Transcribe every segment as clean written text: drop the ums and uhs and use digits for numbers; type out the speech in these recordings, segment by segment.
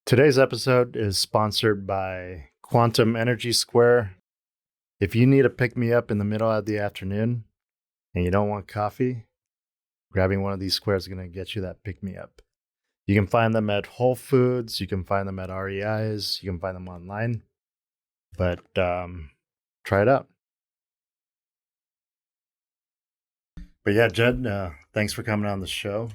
Today's episode is sponsored by Quantum Energy Square. If you need a pick-me-up in the middle of the afternoon and you don't want coffee, grabbing one of these squares is going to get you that pick-me-up. You can find them at Whole Foods. You can find them at REIs. You can find them online. But try it out. But yeah, Jed, thanks for coming on the show.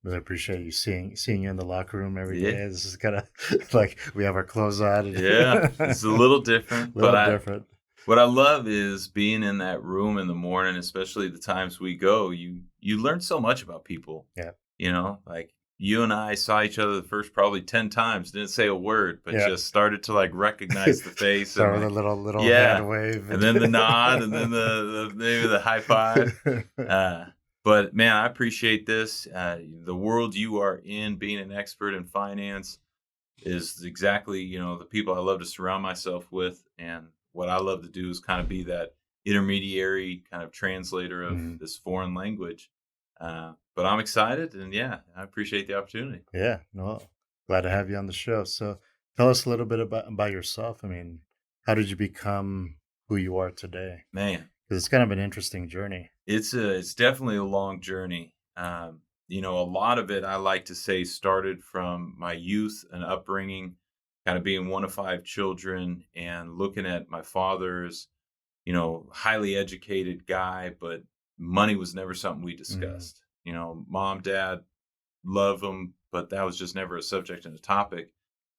Really appreciate you seeing you in the locker room every day. This is kind of like we have our clothes on. Yeah, it's a little different. Different. What I love is being in that room in the morning, especially the times we go. You learn so much about people. Yeah. You know, like you and I saw each other the first probably 10 times, didn't say a word, but just started to like recognize the face. Start with a little hand wave. And then the nod, and then maybe the high five. But man, I appreciate this. The world you are in, being an expert in finance, is exactly, the people I love to surround myself with. And what I love to do is kind of be that intermediary kind of translator of this foreign language. But I'm excited, and I appreciate the opportunity. Yeah, no, glad to have you on the show. So tell us a little bit about yourself. I mean, how did you become who you are today? Man. Because it's kind of an interesting journey. It's definitely a long journey. A lot of it, I like to say, started from my youth and upbringing, kind of being one of 5 children and looking at my father's, highly educated guy, but money was never something we discussed. Mom, dad, love them, but that was just never a subject and a topic.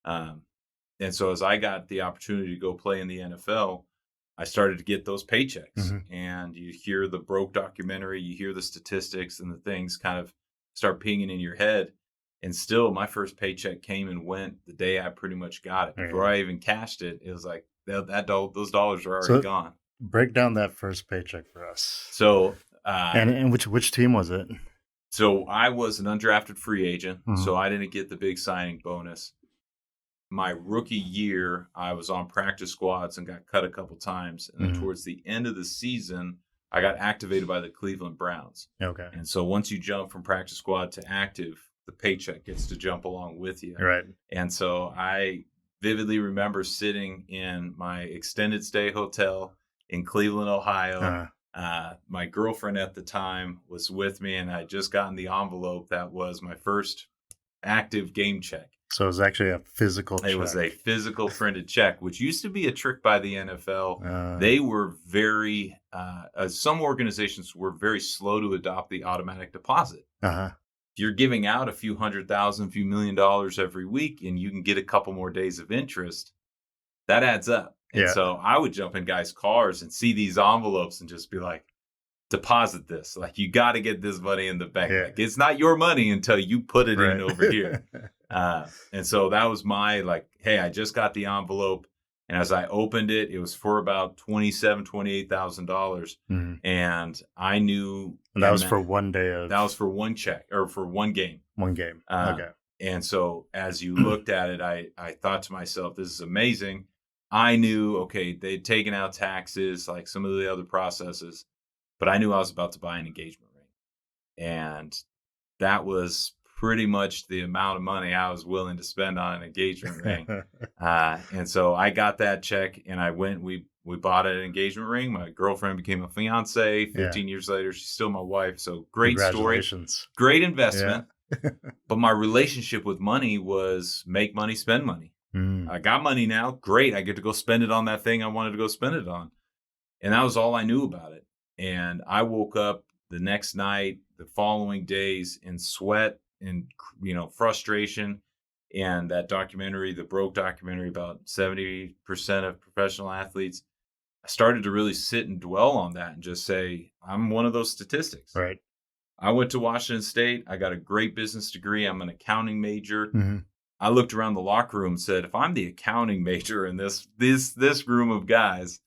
And so as I got the opportunity to go play in the NFL, I started to get those paychecks, and you hear the broke documentary, you hear the statistics, and the things kind of start pinging in your head. And still, my first paycheck came and went the day I pretty much got it. Before I even cashed it, it was like those dollars are already gone. Break down that first paycheck for us. So, and which team was it? So I was an undrafted free agent, so I didn't get the big signing bonus. My rookie year, I was on practice squads and got cut a couple times. And then towards the end of the season, I got activated by the Cleveland Browns. Okay. And so once you jump from practice squad to active, the paycheck gets to jump along with you. Right. And so I vividly remember sitting in my extended stay hotel in Cleveland, Ohio. My girlfriend at the time was with me, and I had just gotten the envelope that was my first active game check. So it was actually a physical check. It was a physical printed check, which used to be a trick by the NFL. They were very, some organizations were very slow to adopt the automatic deposit. If you're giving out a few $100,000, a few $1 million every week, and you can get a couple more days of interest, that adds up. And so I would jump in guys' cars and see these envelopes and just be like, deposit this. Like, you got to get this money in the bank. Like, it's not your money until you put it in over here. And so that was my hey, I just got the envelope. And as I opened it, it was for about $28,000. And I knew. And that was for one day that was for one check, or for one game. One game. Okay. And so as you looked at it, I thought to myself, this is amazing. I knew, okay, they'd taken out taxes, like some of the other processes, but I knew I was about to buy an engagement ring. And that was pretty much the amount of money I was willing to spend on an engagement ring. And so I got that check, and I went, we bought an engagement ring. My girlfriend became a fiance. 15 years later, she's still my wife. So great story. Great investment. But my relationship with money was make money, spend money. I got money now. Great. I get to go spend it on that thing I wanted to go spend it on. And that was all I knew about it. And I woke up the next night, the following days, in sweat and, frustration. And that documentary, the Broke documentary, about 70% of professional athletes, I started to really sit and dwell on that and just say, I'm one of those statistics. Right. I went to Washington State. I got a great business degree. I'm an accounting major. I looked around the locker room and said, if I'm the accounting major in this room of guys,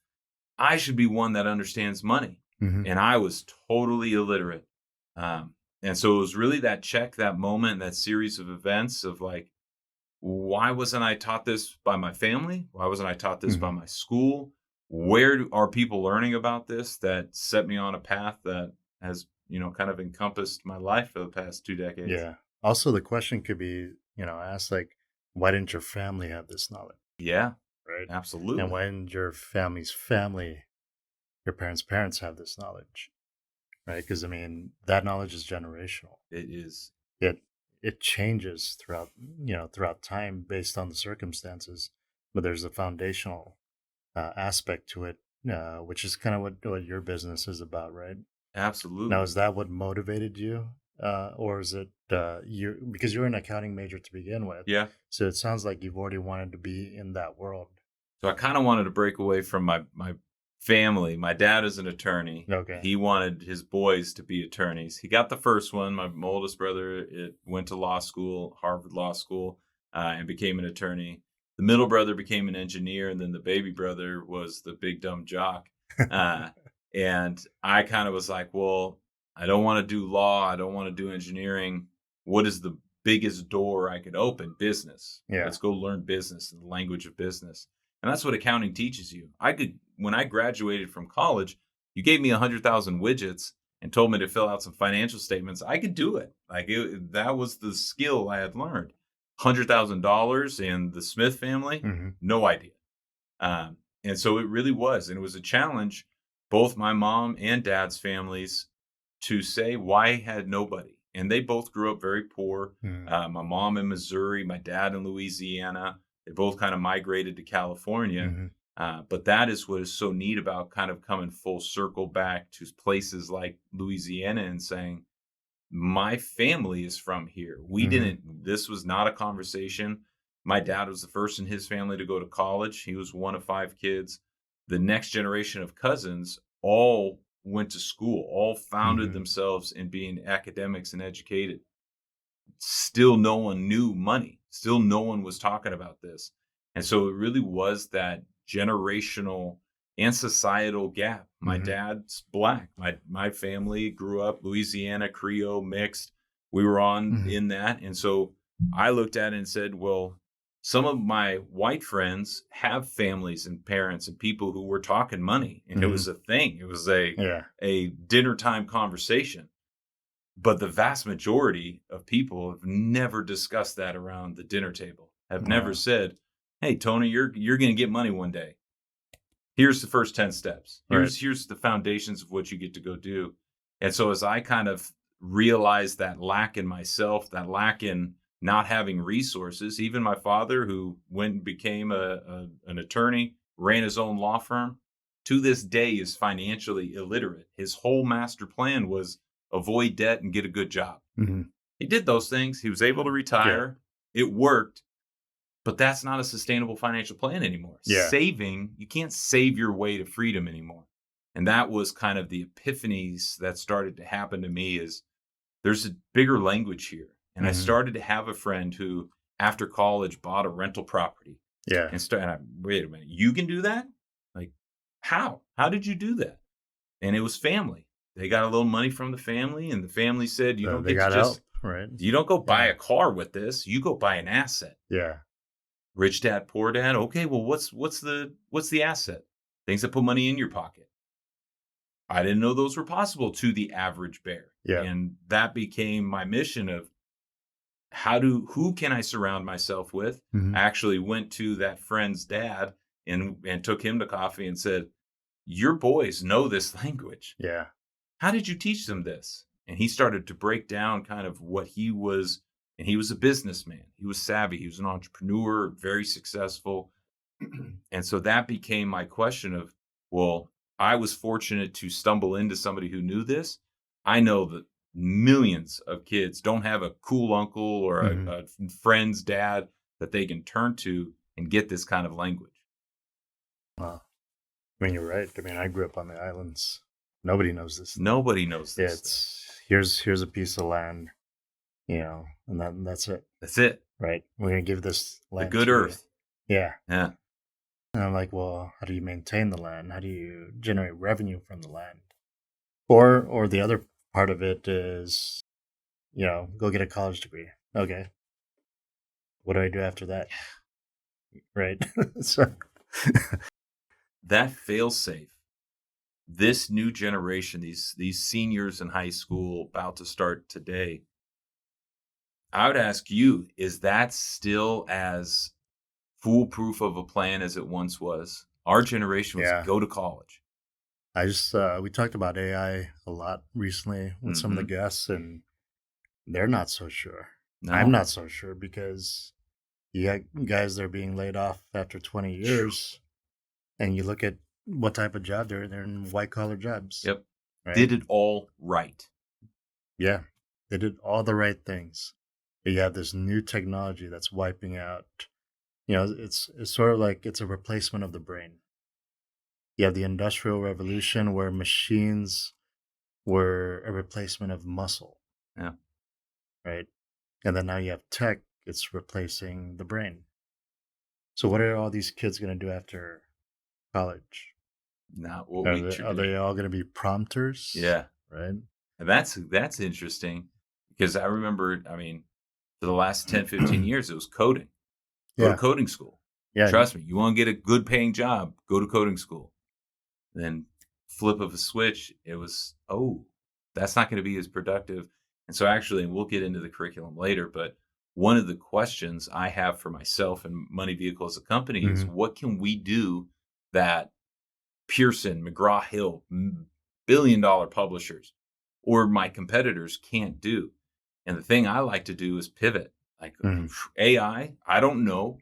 I should be one that understands money. And I was totally illiterate. And so it was really that check, that moment, that series of events of like, why wasn't I taught this by my family? Why wasn't I taught this by my school? Where are people learning about this that set me on a path that has, kind of encompassed my life for the past 2 decades? Yeah. Also, the question could be, ask like, why didn't your family have this knowledge, Yeah, right? And absolutely. why didn't your family's family, your parents have this knowledge, right? Because I mean, that knowledge is generational. It is. It it changes throughout time based on the circumstances, but there's a foundational aspect to it, which is kind of what your business is about, right? Now, Absolutely. is that what motivated you, or is it you because you're an accounting major to begin with? Yeah. So it sounds like you've already wanted to be in that world. So I kind of wanted to break away from my family. My dad is an attorney. Okay. He wanted his boys to be attorneys. He got the first one. My oldest brother went to law school, Harvard Law School, and became an attorney. The middle brother became an engineer, and then the baby brother was the big dumb jock. Uh, and I kind of was like, well, I don't want to do law. I don't want to do engineering. What is the biggest door I could open? Business. Yeah. Let's go learn business and the language of business. And that's what accounting teaches you. When I graduated from college, you gave me 100,000 widgets and told me to fill out some financial statements. I could do it. That was the skill I had learned. $100,000 in the Smith family, Hmm. no idea. And so it really was. And it was a challenge, both my mom and dad's families, to say, why had nobody? And they both grew up very poor. My mom in Missouri, my dad in Louisiana. They both kind of migrated to California. Hmm. But that is what is so neat about kind of coming full circle back to places like Louisiana and saying, my family is from here. This was not a conversation. My dad was the first in his family to go to college. He was one of 5 kids. The next generation of cousins all went to school, all founded Hmm. themselves in being academics and educated. Still no one knew money. Still no one was talking about this. And so it really was that generational and societal gap. My Hmm. dad's black. My family grew up Louisiana, Creole, mixed. We were on Hmm. in that. And so I looked at it and said, well, some of my white friends have families and parents and people who were talking money. And it Hmm. was a thing. It was Yeah. a dinner time conversation. But the vast majority of people have never discussed that around the dinner table, have never Wow. said, hey, Tony, you're going to get money one day. Here's the first 10 steps. Right. Here's the foundations of what you get to go do. And so as I kind of realized that lack in myself, that lack in not having resources, even my father, who went and became an attorney, ran his own law firm, to this day is financially illiterate. His whole master plan was avoid debt and get a good job. Hmm. He did those things. He was able to retire. It worked. But that's not a sustainable financial plan anymore. Yeah. You can't save your way to freedom anymore. And that was kind of the epiphanies that started to happen to me is there's a bigger language here. And I Hmm. started to have a friend who, after college, bought a rental property. Yeah. Wait a minute, you can do that? Like, how? How did you do that? And it was family. They got a little money from the family, and the family said, you don't They get to got just, help, right? you don't go buy Yeah. a car with this. You go buy an asset. Yeah. Rich dad, poor dad. Okay, well, what's the asset? Things that put money in your pocket. I didn't know those were possible to the average bear. Yeah. And that became my mission of who can I surround myself with? Hmm. I actually went to that friend's dad and took him to coffee and said, your boys know this language. Yeah. How did you teach them this? And he started to break down kind of what he was. And he was a businessman. He was savvy. He was an entrepreneur, very successful. And so that became my question of, well, I was fortunate to stumble into somebody who knew this. I know that millions of kids don't have a cool uncle or Hmm. a friend's dad that they can turn to and get this kind of language. Wow. I mean, you're right. I mean, I grew up on the islands. Nobody knows this. Nobody knows Yeah, this. it's here's a piece of land, and that's it. That's it. Right. We're gonna give this The land good to you. earth. Yeah. Yeah. And I'm like, well, how do you maintain the land? How do you generate revenue from the land? Or the other part of it is, go get a college degree. Okay. What do I do after that? Right. So That fail-safe, this new generation, these seniors in high school about to start today, I would ask you, is that still as foolproof of a plan as it once was? Our generation was Yeah. go to college. I just we talked about AI a lot recently with some of the Mhm. guests, and they're not so sure. I'm No. not so sure because you got guys that are being laid off after 20 years, and you look at what type of job they're in white collar jobs, Yep. right? Did it all right. Yeah, they did all the right things. But you have this new technology that's wiping out. It's sort of like it's a replacement of the brain. You have the Industrial Revolution where machines were a replacement of muscle, Yeah. right? And then now you have tech, it's replacing the brain. So what are all these kids going to do after college? Not what Are we they, are tradition. they all going to be prompters, Yeah. right? And that's interesting because I remember, I mean, for the last 10, 15 years, it was coding. Go to Yeah, coding school. yeah, Trust me, you want to get a good paying job, go to coding school. Then flip of a switch, it was, oh, that's not going to be as productive. And so actually, and we'll get into the curriculum later, but one of the questions I have for myself and Money Vehicle as a company is hmm what can we do that Pearson, McGraw-Hill, billion-dollar publishers, or my competitors can't do? And the thing I like to do is pivot. Like hmm AI, I don't know,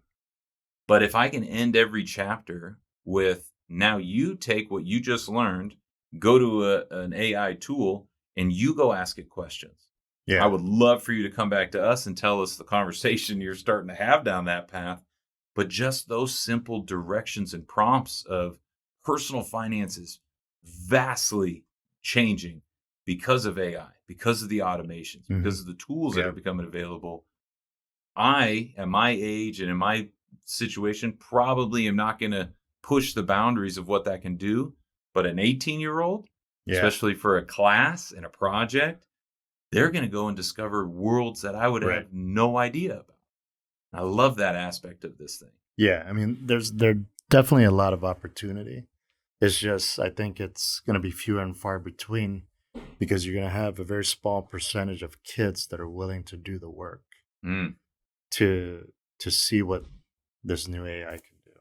but if I can end every chapter with now you take what you just learned, go to an AI tool, and you go ask it questions. I yeah, would love for you to come back to us and tell us the conversation you're starting to have down that path. But just those simple directions and prompts of personal finances vastly changing because of AI, because of the automations, hmm because of the tools that are yeah, becoming available. I, at my age and in my situation, probably am not going to push the boundaries of what that can do. But an 18-year-old, yeah, especially for a class and a project, they're going to go and discover worlds that I would right. have no idea about. I love that aspect of this thing. Yeah, I mean, there definitely a lot of opportunity. It's just I think it's going to be few and far between because you're going to have a very small percentage of kids that are willing to do the work Mm, to see what this new AI can do.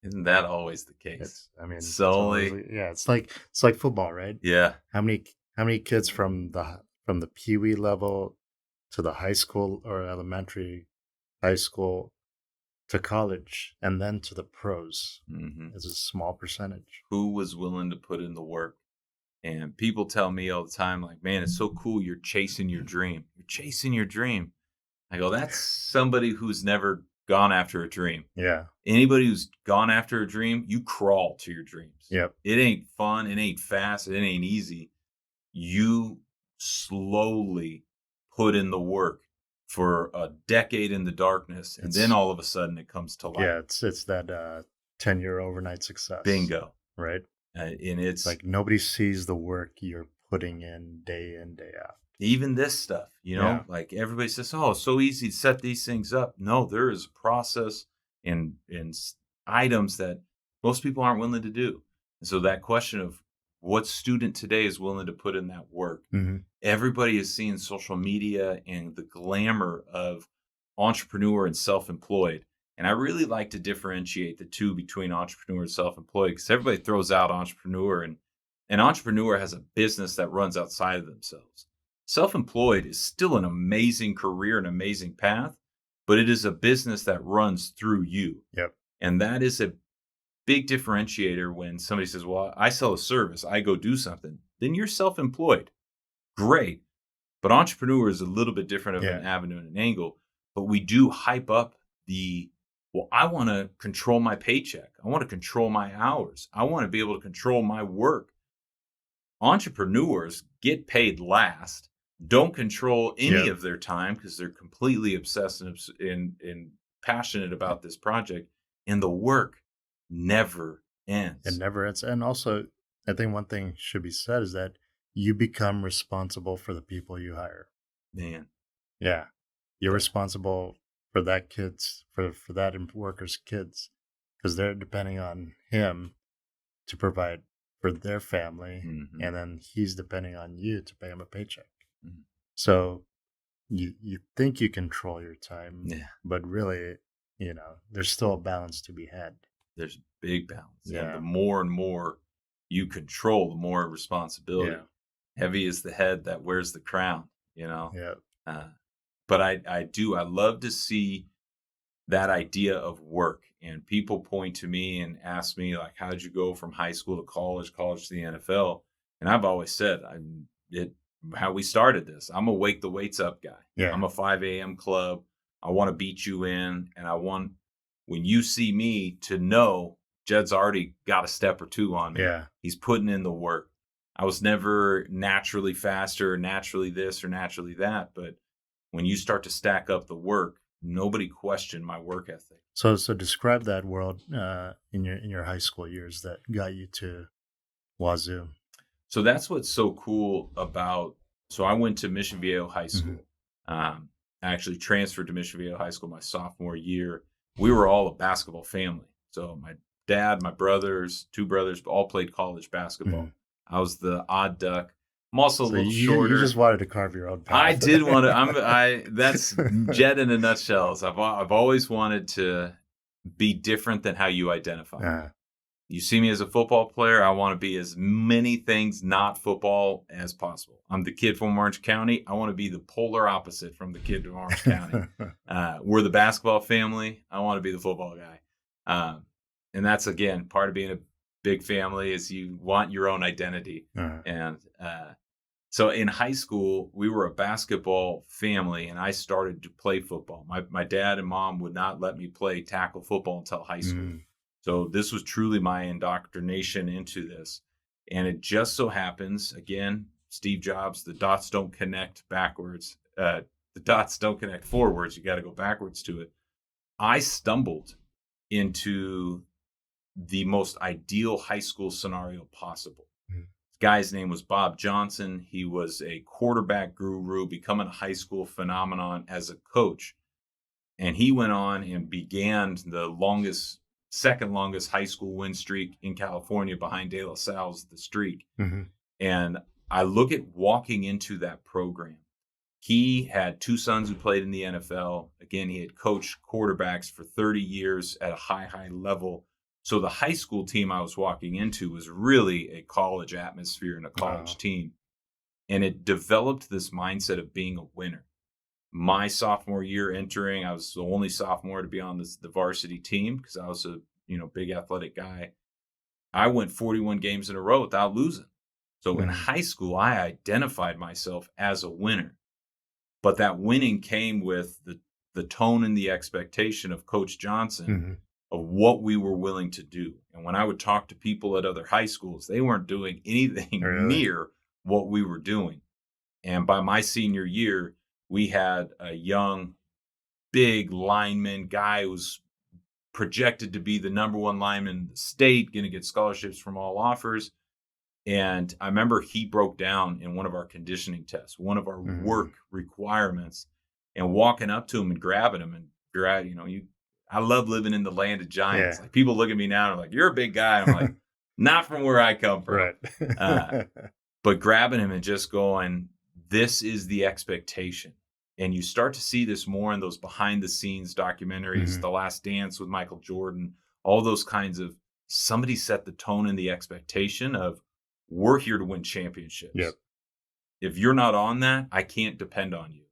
isn't that always the case? It's I mean, it's always Solely, yeah, it's like football, right? yeah. How many kids from the Pee Wee level to the high school or elementary, high school to college, and then to the pros Hmm. is a small percentage. Who was willing to put in the work? And people tell me all the time, like, man, it's so cool. You're chasing your dream. You're chasing your dream. I go, that's somebody who's never gone after a dream. Yeah. Anybody who's gone after a dream, you crawl to your dreams. Yep. It ain't fun. It ain't fast. It ain't easy. You slowly put in the work for a decade in the darkness. And then It's all of a sudden it comes to light. yeah, it's that 10-year overnight success, Bingo. right? And It's it's like nobody sees the work you're putting in, day out. even this stuff, Yeah. like everybody says, oh, it's so easy to set these things up. No, there is a process and items that most people aren't willing to do. And so that question of what student today is willing to put in that work, hmm everybody is seeing social media and the glamour of entrepreneur and self-employed. And I really like to differentiate the two between entrepreneur and self-employed because everybody throws out entrepreneur and an entrepreneur has a business that runs outside of themselves. Self-employed is still an amazing career, an amazing path, but it is a business that runs through you. Yep. And that is a big differentiator when somebody says, well, I sell a service, I go do something. Then you're self-employed. Great. But entrepreneur is a little bit different of an Yeah. avenue and an angle. But we do hype up well, I want to control my paycheck. I want to control my hours. I want to be able to control my work. Entrepreneurs get paid last, don't control any Yep. of their time because they're completely obsessed and passionate about this project. And the work never It ends. never ends. And also, I think one thing should be said is that you become responsible for the people you hire. Man. Yeah. You're Yeah. responsible for that for that worker's kids because they're depending on him to provide for their family, Mhm. and then he's depending on you to pay him a paycheck. Mhm. So you think you control your time, Yeah. but really, there's still a balance to be had. There's big balance. And the Yeah. more and more you control, the more responsibility. Yeah. Heavy is the head that wears the crown, Yeah. Uh, but I love to see that idea of work. And people point to me and ask me, like, how did you go from high school to college to the NFL? And I've always said, how we started this. I'm a wake the weights up guy. Yeah. I'm a 5 a.m. club. I want to beat you in. And I want, when you see me, to know Jed's already got a step or two on me. Yeah. He's putting in the work. I was never naturally faster, naturally this or naturally that. But when you start to stack up the work, nobody questioned my work ethic. So describe that world in your high school years that got you to Wazoo. So that's what's so cool about. So I went to Mission Viejo High School. I actually transferred to Mission Viejo High School my sophomore year. We were all a basketball family. So my dad, my brothers, two brothers, all played college basketball. I was the odd duck. I'm also a little shorter. You just wanted to carve your own path. I did want to. That's Jed in a nutshell. I've always wanted to be different than how you identify. You see me as a football player, I want to be as many things not football as possible. I'm the kid from Orange County. I want to be the polar opposite from the kid from Orange County. We're the basketball family. I want to be the football guy. And that's, again, part of being a big family is you want your own identity. And so in high school, we were a basketball family, and I started to play football. My dad and mom would not let me play tackle football until high school. So this was truly my indoctrination into this. And it just so happens, again, Steve Jobs, the dots don't connect backwards. The dots don't connect forwards. You got to go backwards to it. I stumbled into the most ideal high school scenario possible. This guy's name was Bob Johnson. He was a quarterback guru, becoming a high school phenomenon as a coach. And he went on and began the second longest high school win streak in California behind De La Salle's The Streak. And I look at walking into that program. He had two sons who played in the NFL. Again, he had coached quarterbacks for 30 years at a high level. So the high school team I was walking into was really a college atmosphere and a college team. And it developed this mindset of being a winner. My sophomore year entering, I was the only sophomore to be on the varsity team because I was a big athletic guy. I went 41 games in a row without losing. So in high school, I identified myself as a winner. But that winning came with the tone and the expectation of Coach Johnson of what we were willing to do. And when I would talk to people at other high schools, they weren't doing anything near what we were doing. And by my senior year, we had a young, big lineman guy who was projected to be the number one lineman in the state, going to get scholarships from all offers. And I remember he broke down in one of our conditioning tests, one of our work requirements, and walking up to him and grabbing him and I love living in the land of giants. Like, people look at me now and are like, "You're a big guy." I'm like, "Not from where I come from." Right. But grabbing him and just going, "This is the expectation." And you start to see this more in those behind the scenes documentaries, The Last Dance with Michael Jordan, all those kinds of, somebody set the tone and the expectation of, we're here to win championships. If you're not on that, I can't depend on you.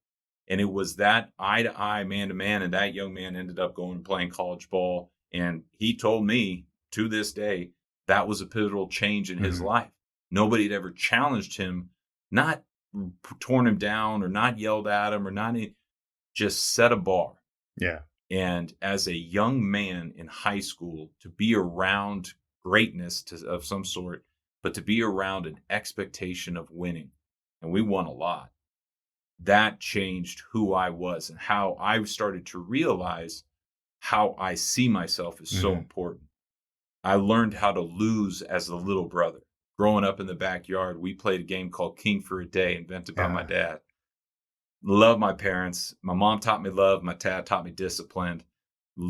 And it was that eye to eye, man to man. And that young man ended up going and playing college ball. And he told me to this day, that was a pivotal change in his life. Nobody had ever challenged him, not torn him down or not yelled at him or not, just set a bar. And as a young man in high school, to be around greatness of some sort, but to be around an expectation of winning, and we won a lot, that changed who I was and how I started to realize how I see myself is so important. I learned how to lose as a little brother. Growing up in the backyard, we played a game called King for a Day, invented by my dad. Love my parents. My mom taught me love. My dad taught me discipline.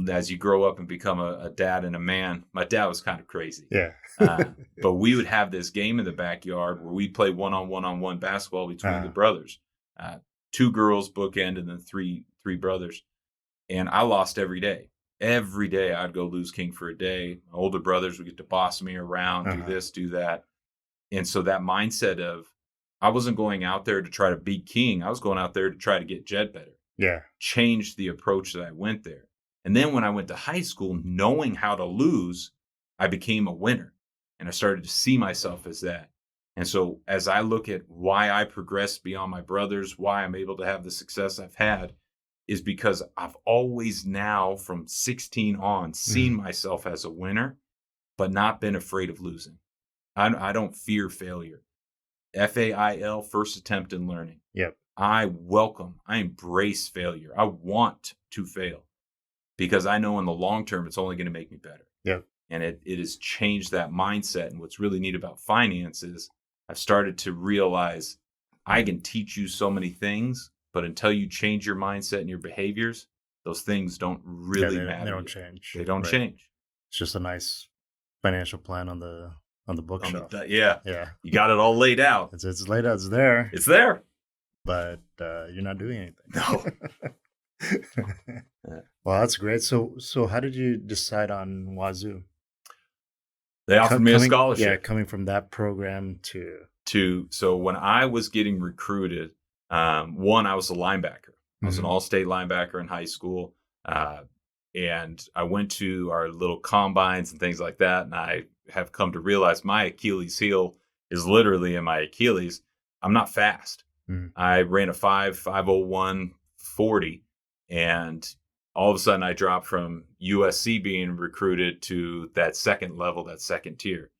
As you grow up and become a dad and a man, my dad was kind of crazy. But we would have this game in the backyard where we play one-on-one basketball between the brothers. 2 girls bookend and then three brothers. And I lost every day. Every day I'd go lose king for a day. My older brothers would get to boss me around, do this, do that. And so that mindset of I wasn't going out there to try to beat king. I was going out there to try to get Jed better. Yeah. Changed the approach that I went there. And then when I went to high school, knowing how to lose, I became a winner. And I started to see myself as that. And so as I look at why I progressed beyond my brothers, why I'm able to have the success I've had, is because I've always now from 16 on seen myself as a winner, but not been afraid of losing. I don't fear failure. FAIL, first attempt in learning. Yep. I embrace failure. I want to fail because I know in the long term, it's only going to make me better. Yep. And it has changed that mindset. And what's really neat about finance is I've started to realize I can teach you so many things, but until you change your mindset and your behaviors, those things don't really matter. They don't change. They don't change. It's just a nice financial plan on the bookshelf. Yeah. You got it all laid out. It's laid out. It's there. It's there. But you're not doing anything. No. Well, that's great. So how did you decide on Wazoo? They offered me a scholarship. Yeah, coming from that program so when I was getting recruited, one, I was a linebacker. I was an all-state linebacker in high school. And I went to our little combines and things like that. And I have come to realize my Achilles heel is literally in my Achilles. I'm not fast. I ran a 5.01 40. And all of a sudden I dropped from USC being recruited to that second level, that second tier.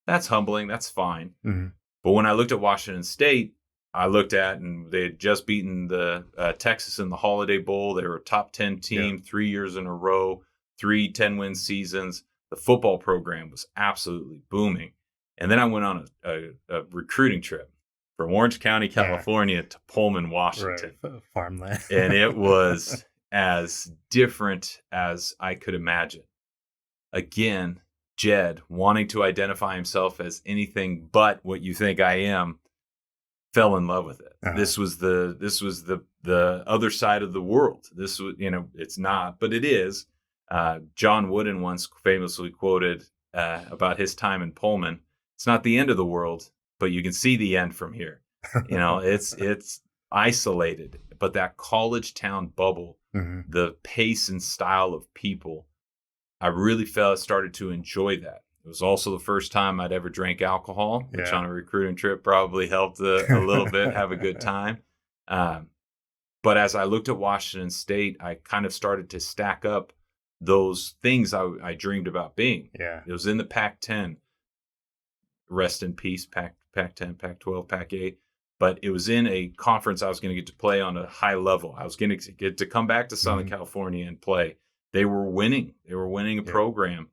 That's humbling. That's fine. But when I looked at Washington State, and they had just beaten the Texas in the Holiday Bowl. They were a top 10 team 3 years in a row, 3 10-win seasons. The football program was absolutely booming. And then I went on a recruiting trip from Orange County, California to Pullman, Washington. Right. Farmland. And it was as different as I could imagine. Again, Jed, wanting to identify himself as anything but what you think I am, fell in love with it. This was the other side of the world. This was, it's not, but it is. John Wooden once famously quoted about his time in Pullman. It's not the end of the world, but you can see the end from here. It's isolated, but that college town bubble, the pace and style of people, I really started to enjoy that. It was also the first time I'd ever drank alcohol, which on a recruiting trip probably helped a little bit, have a good time. But as I looked at Washington State, I kind of started to stack up those things I dreamed about being. Yeah. It was in the Pac-10. Rest in peace, Pac-10, Pac-12, Pac-8. But it was in a conference I was going to get to play on a high level. I was going to get to come back to Southern California and play. They were winning. They were winning a program.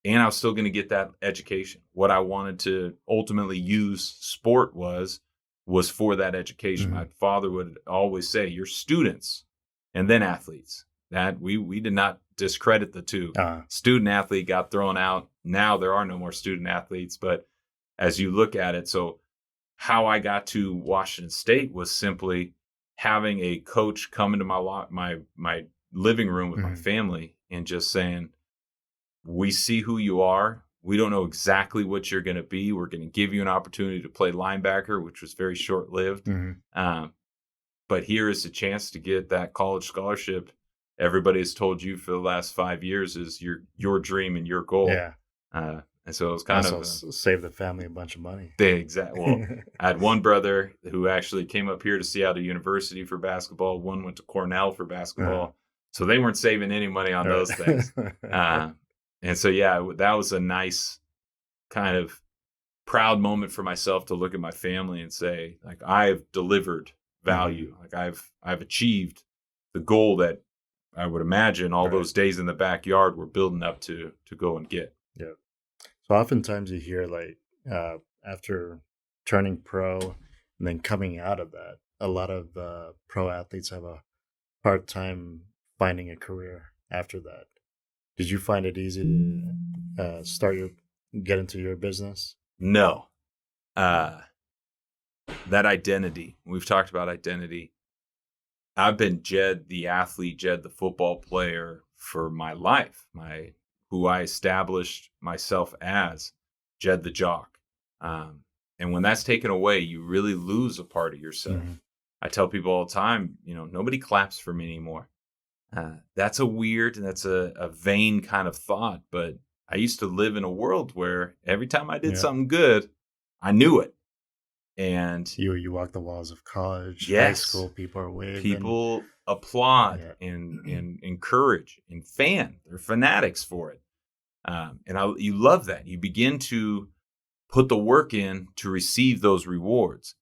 And I was still going to get that education. What I wanted to ultimately use sport was for that education. My father would always say, "You're students and then athletes." That we did not discredit the two. Student athlete got thrown out. Now there are no more student athletes. But as you look at it, so how I got to Washington State was simply having a coach come into my living room with my family and just saying, "We see who you are. We don't know exactly what you're going to be. We're going to give you an opportunity to play linebacker," which was very short-lived. But here is a chance to get that college scholarship. Everybody has told you for the last 5 years is your dream and your goal. Yeah. And so it was kind of save the family a bunch of money. Exactly. Well, I had one brother who actually came up here to Seattle University for basketball. One went to Cornell for basketball. So they weren't saving any money on those things. And so, that was a nice kind of proud moment for myself to look at my family and say, like, I've delivered value. Like I've achieved the goal that I would imagine all those days in the backyard were building up to go and get. Yeah. So oftentimes you hear like after turning pro and then coming out of that, a lot of pro athletes have a hard time finding a career after that. Did you find it easy to get into your business? No. That identity, we've talked about identity. I've been Jed the athlete, Jed the football player for my life, who I established myself as, Jed the jock. And when that's taken away, you really lose a part of yourself. Mm-hmm. I tell people all the time, nobody claps for me anymore. That's a vain kind of thought, but I used to live in a world where every time I did something good, I knew it. And you walk the walls of college, yes, high school, people are waving. People applaud and encourage and fan. They're fanatics for it. You love that. You begin to put the work in to receive those rewards.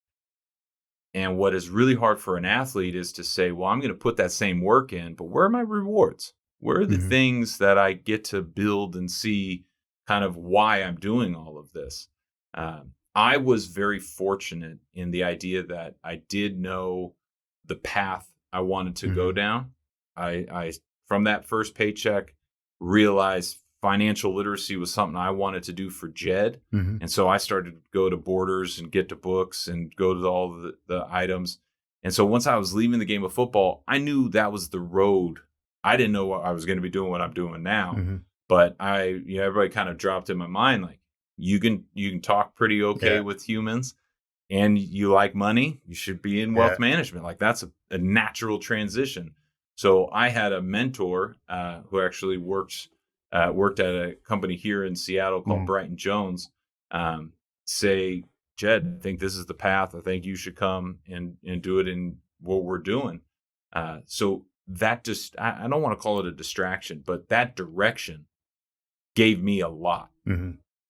And what is really hard for an athlete is to say, well, I'm going to put that same work in, but where are my rewards? Where are the things that I get to build and see kind of why I'm doing all of this? I was very fortunate in the idea that I did know the path I wanted to go down. I from that first paycheck, realized financial literacy was something I wanted to do for Jed. And so I started to go to Borders and get to books and go to all the items. And so once I was leaving the game of football, I knew that was the road. I didn't know I was going to be doing what I'm doing now, but everybody kind of dropped in my mind, like, you can talk pretty okay with humans and you like money, you should be in wealth management. Like, that's a natural transition. So I had a mentor who actually worked at a company here in Seattle called Brighton Jones, say, Jed, I think this is the path. I think you should come and do it in what we're doing. So that just, I don't want to call it a distraction, but that direction gave me a lot.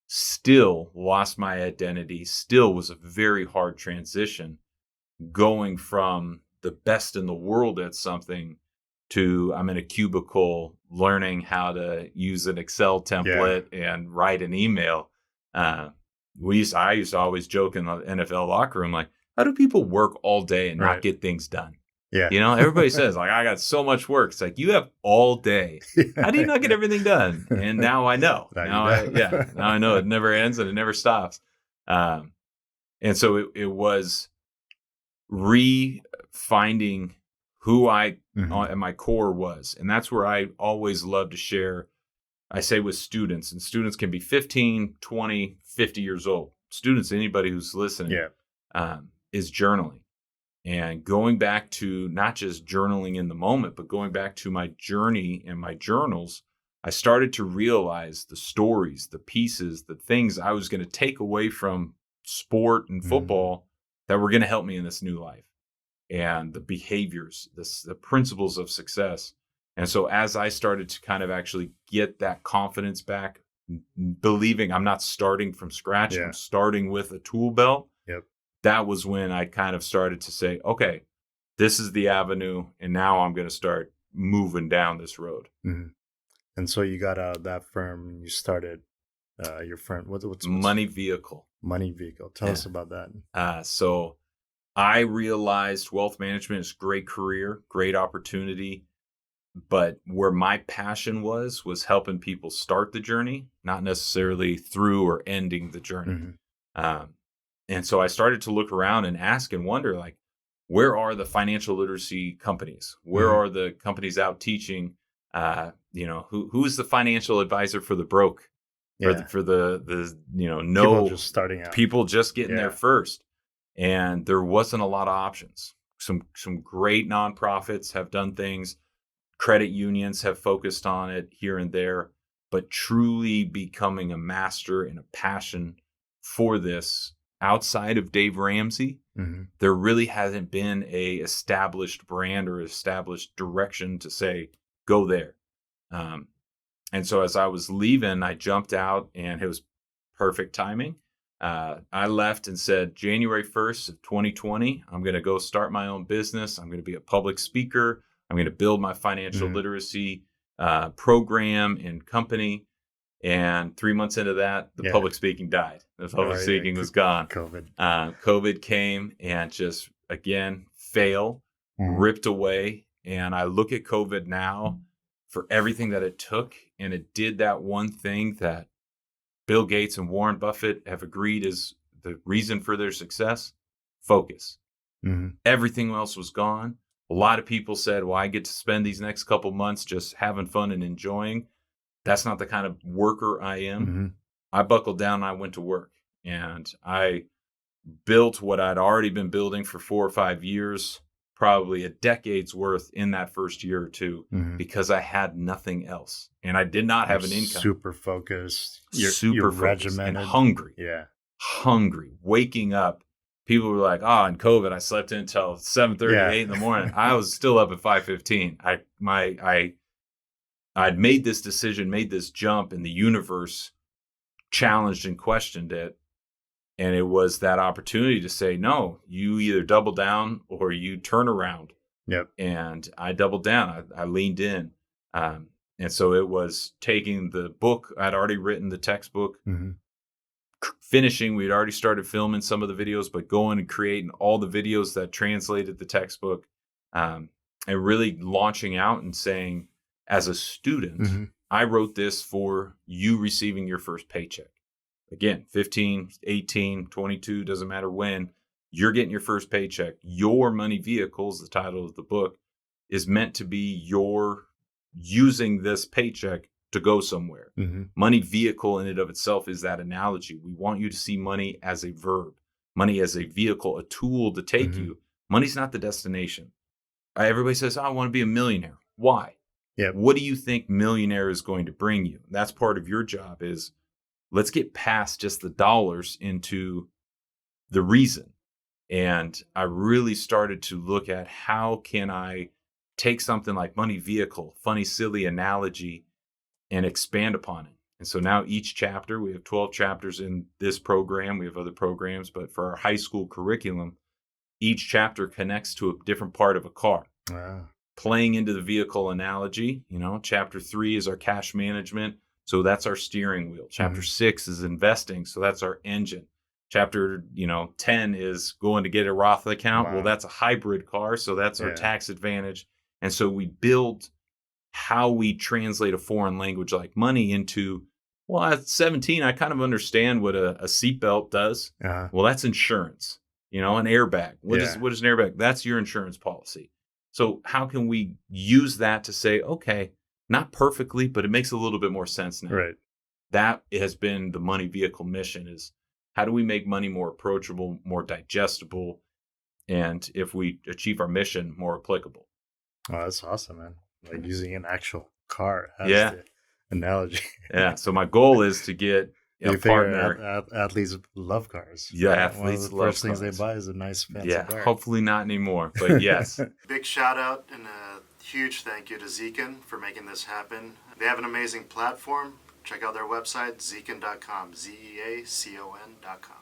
Still lost my identity, still was a very hard transition, going from the best in the world at something to I'm in a cubicle learning how to use an Excel template and write an email. I used to always joke in the NFL locker room, like, how do people work all day and not get things done? Everybody says, like, I got so much work. It's like, you have all day. How do you not get everything done? And now I know. Now I know it never ends and it never stops. And so it was re-finding who I at my core was. And that's where I always love to share, I say, with students. And students can be 15, 20, 50 years old. Students, anybody who's listening, is journaling. And going back to not just journaling in the moment, but going back to my journey and my journals, I started to realize the stories, the pieces, the things I was going to take away from sport and football that were going to help me in this new life, and the behaviors, the principles of success. And so as I started to kind of actually get that confidence back, believing I'm not starting from scratch, I'm starting with a tool belt. That was when I kind of started to say, okay, this is the avenue, and now I'm going to start moving down this road. And so you got out of that firm and you started your firm. What's Money Vehicle. Money Vehicle. Tell us about that. So I realized wealth management is a great career, great opportunity, but where my passion was helping people start the journey, not necessarily through or ending the journey. And so I started to look around and ask and wonder, like, where are the financial literacy companies? Where are the companies out teaching? Who is the financial advisor for the broke? For the people just starting out, people just getting there first. And there wasn't a lot of options. Some great nonprofits have done things. Credit unions have focused on it here and there, but truly becoming a master and a passion for this outside of Dave Ramsey, there really hasn't been a established brand or established direction to say, go there. And so as I was leaving, I jumped out, and it was perfect timing. I left and said, January 1st of 2020, I'm going to go start my own business. I'm going to be a public speaker. I'm going to build my financial literacy program and company. And 3 months into that, the public speaking died. The public speaking was gone. COVID came and just, again, ripped away. And I look at COVID now for everything that it took. And it did that one thing that Bill Gates and Warren Buffett have agreed is the reason for their success: focus. Everything else was gone. A lot of people said, well, I get to spend these next couple months just having fun and enjoying. That's not the kind of worker I am. Mm-hmm. I buckled down and I went to work, and I built what I'd already been building for 4 or 5 years, probably a decade's worth in that first year or two, Mm-hmm. because I had nothing else. And I did not have an income. Super focused. Super focused and hungry. Yeah. Hungry. Waking up. People were like, oh, in COVID, I slept in until 7:30, 8 in the morning. I was still up at 5:15. I'd made this decision, made this jump, and the universe challenged and questioned it. And it was that opportunity to say, no, you either double down or you turn around. Yep. And I doubled down. I leaned in. And so it was taking the book. I'd already written the textbook, mm-hmm. finishing. We'd already started filming some of the videos, but going and creating all the videos that translated the textbook, and really launching out and saying, as a student, mm-hmm. I wrote this for you receiving your first paycheck. Again, 15, 18, 22, doesn't matter when, you're getting your first paycheck. Your money vehicles, the title of the book, is meant to be your using this paycheck to go somewhere. Mm-hmm. Money vehicle in and of itself is that analogy. We want you to see money as a verb, money as a vehicle, a tool to take mm-hmm. you. Money's not the destination. Everybody says, I want to be a millionaire. Why? Yep. What do you think millionaire is going to bring you? That's part of your job is, let's get past just the dollars into the reason. And I really started to look at how can I take something like money vehicle, funny, silly analogy, and expand upon it. And so now each chapter, we have 12 chapters in this program. We have other programs, but for our high school curriculum, each chapter connects to a different part of a car. Wow. Playing into the vehicle analogy, chapter 3 is our cash management. So that's our steering wheel. Chapter 6 is investing. So that's our engine. Chapter, 10 is going to get a Roth account. Wow. Well, that's a hybrid car. So that's our tax advantage. And so we build how we translate a foreign language like money into, well, at 17, I kind of understand what a seatbelt does. Uh-huh. Well, that's insurance, an airbag. What is an airbag? That's your insurance policy. So how can we use that to say, okay, not perfectly, but it makes a little bit more sense now. Right. That has been the money vehicle mission, is how do we make money more approachable, more digestible, and if we achieve our mission, more applicable. Oh, that's awesome, man. Like using an actual car as the analogy. Yeah. So my goal is to get a partner. Athletes love cars. Yeah, athletes love cars. One of the first things they buy is a nice fancy car. Hopefully not anymore, but yes. Big shout out and a huge thank you to Zekin for making this happen. They have an amazing platform. Check out their website, zekin.com, zeacon.com.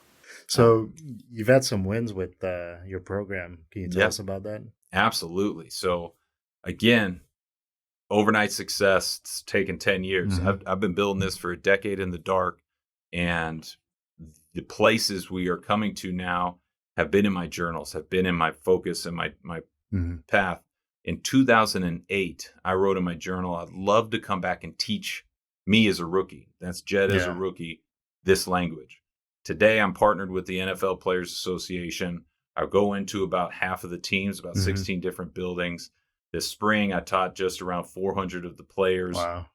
So you've had some wins with your program. Can you tell us about that? Absolutely. So again, overnight success, it's taken 10 years. Mm-hmm. I've been building this for a decade in the dark, and the places we are coming to now have been in my journals, have been in my focus and my path. In 2008, I wrote in my journal, I'd love to come back and teach me as a rookie. That's Jed as a rookie, this language. Today, I'm partnered with the NFL Players Association. I go into about half of the teams, about 16 different buildings. This spring, I taught just around 400 of the players. Wow.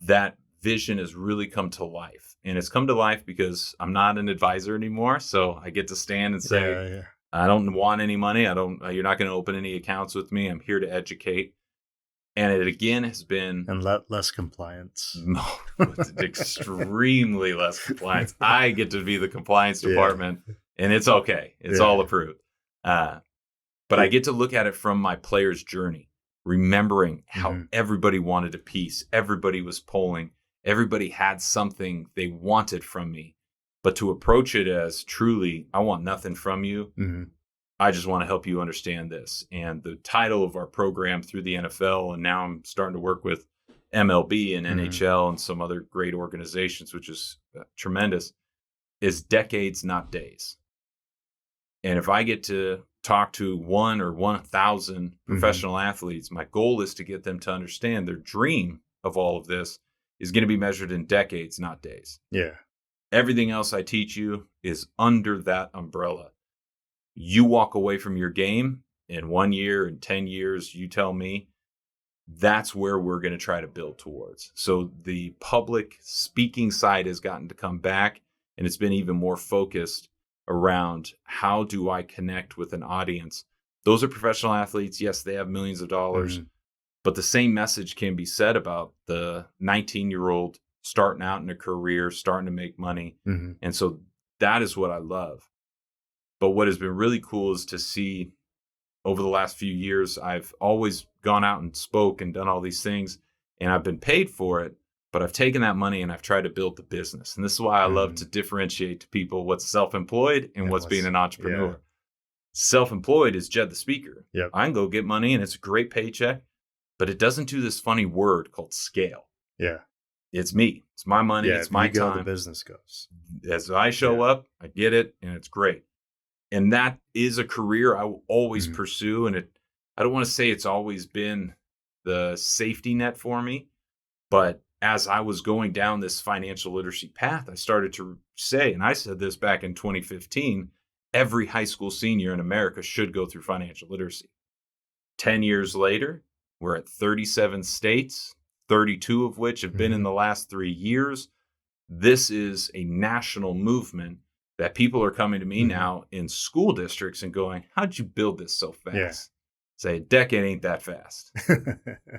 That vision has really come to life. And it's come to life because I'm not an advisor anymore. So I get to stand and say, I don't want any money. You're not going to open any accounts with me. I'm here to educate. And it again has been... And less compliance. No, it's extremely less compliance. I get to be the compliance department, and it's okay. It's all approved. But I get to look at it from my player's journey, remembering how everybody wanted a piece. Everybody was polling. Everybody had something they wanted from me. But to approach it as truly, I want nothing from you. I just want to help you understand this. And the title of our program through the NFL, and now I'm starting to work with MLB and NHL and some other great organizations, which is tremendous, is Decades, Not Days. And if I get to talk to 1 or 1,000 professional athletes, my goal is to get them to understand their dream of all of this is going to be measured in decades, not days. Yeah. Everything else I teach you is under that umbrella. You walk away from your game in 1 year, in 10 years, you tell me, that's where we're going to try to build towards. So the public speaking side has gotten to come back, and it's been even more focused around how do I connect with an audience. Those are professional athletes. Yes, they have millions of dollars, but the same message can be said about the 19-year-old starting out in a career, starting to make money. And so that is what I love. But what has been really cool is to see over the last few years, I've always gone out and spoke and done all these things, and I've been paid for it, but I've taken that money and I've tried to build the business. And this is why I love to differentiate to people what's self-employed and what's being an entrepreneur. Yeah. Self-employed is Jed the speaker. Yep. I can go get money and it's a great paycheck, but it doesn't do this funny word called scale. Yeah. It's me. It's my money. Yeah, it's my if you go, time. the business goes. As I show up, I get it, and it's great. And that is a career I will always pursue. And I don't want to say it's always been the safety net for me, but as I was going down this financial literacy path, I started to say, and I said this back in 2015, every high school senior in America should go through financial literacy. 10 years later, we're at 37 states, 32 of which have been in the last 3 years. This is a national movement that people are coming to me now in school districts and going, how'd you build this so fast? Yeah. Say, a decade ain't that fast,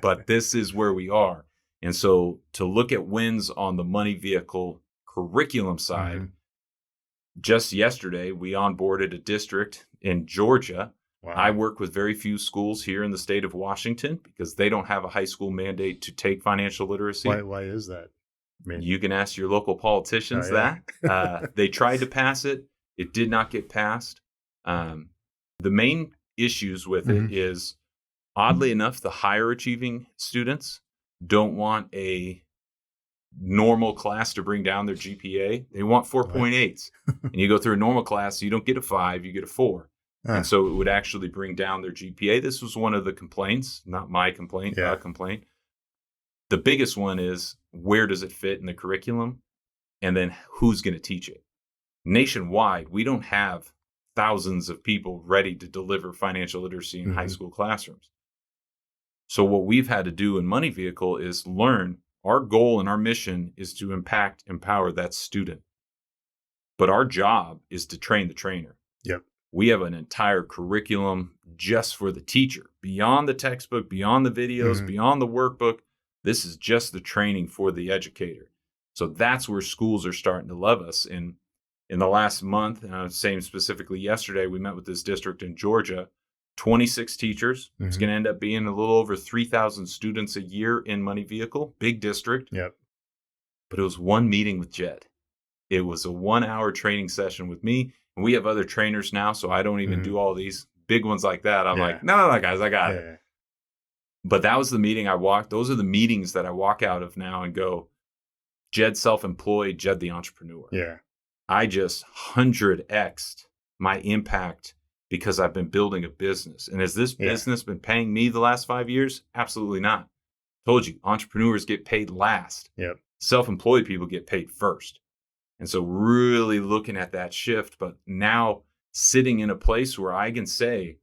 but this is where we are. And so to look at wins on the money vehicle curriculum side, just yesterday, we onboarded a district in Georgia. Wow. I work with very few schools here in the state of Washington because they don't have a high school mandate to take financial literacy. Why is that? I mean, You can ask your local politicians that. They tried to pass it. It did not get passed. The main issues with it is, oddly enough, the higher achieving students don't want a normal class to bring down their GPA. They want 4.8s. And you go through a normal class, you don't get a 5, you get a 4. And so it would actually bring down their GPA. This was one of the complaints, not my complaint, a complaint. The biggest one is, where does it fit in the curriculum? And then who's going to teach it? Nationwide, we don't have thousands of people ready to deliver financial literacy in high school classrooms. So what we've had to do in Money Vehicle is learn. Our goal and our mission is to empower that student. But our job is to train the trainer. Yep. We have an entire curriculum just for the teacher, beyond the textbook, beyond the videos, beyond the workbook. This is just the training for the educator. So that's where schools are starting to love us. And in the last month, and I was saying specifically yesterday, we met with this district in Georgia, 26 teachers. It's going to end up being a little over 3,000 students a year in Money Vehicle, big district. Yep. But it was one meeting with Jed. It was a 1-hour training session with me. And we have other trainers now, so I don't even do all these big ones like that. I'm like, no, guys, I got it. But that was the meeting those are the meetings that I walk out of now and go, Jed self-employed, Jed the entrepreneur. Yeah. I just 100x'd my impact because I've been building a business. And has this business been paying me the last 5 years? Absolutely not. Told you, entrepreneurs get paid last. Yep. Self-employed people get paid first. And so really looking at that shift, but now sitting in a place where I can say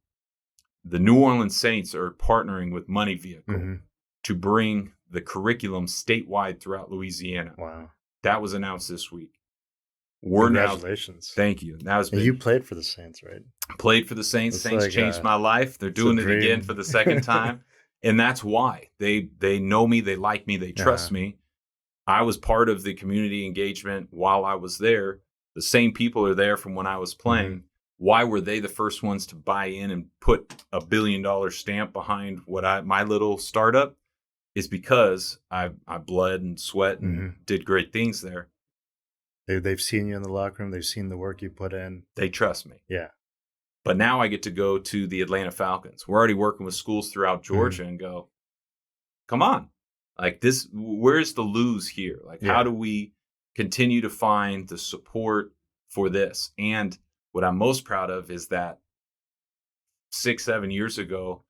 the New Orleans Saints are partnering with Money Vehicle to bring the curriculum statewide throughout Louisiana. Wow. That was announced this week. Congratulations. Thank you. That was you played for the Saints, right? Played for the Saints. It's Saints like, changed my life. They're doing it again for the second time. And that's why. They know me, they like me, they trust me. I was part of the community engagement while I was there. The same people are there from when I was playing. Why were they the first ones to buy in and put a $1 billion stamp behind my little startup? Is because I bled and sweat and did great things there. They've seen you in the locker room. They've seen the work you put in. They trust me. Yeah. But now I get to go to the Atlanta Falcons. We're already working with schools throughout Georgia and go, come on. Like this, where's the lose here? Like, how do we continue to find the support for this? And what I'm most proud of is that 6-7 years ago,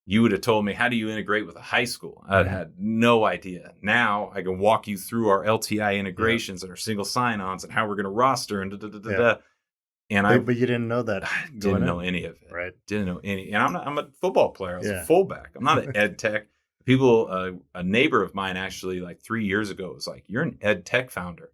you would have told me, how do you integrate with a high school? I had no idea. Now I can walk you through our LTI integrations and our single sign-ons and how we're going to roster and And I But you didn't know that. didn't know any of it. Right. Didn't know any. And I'm a football player. I was Yeah. a fullback. I'm not an ed tech. People, a neighbor of mine actually like 3 years ago was like, "You're an ed tech founder."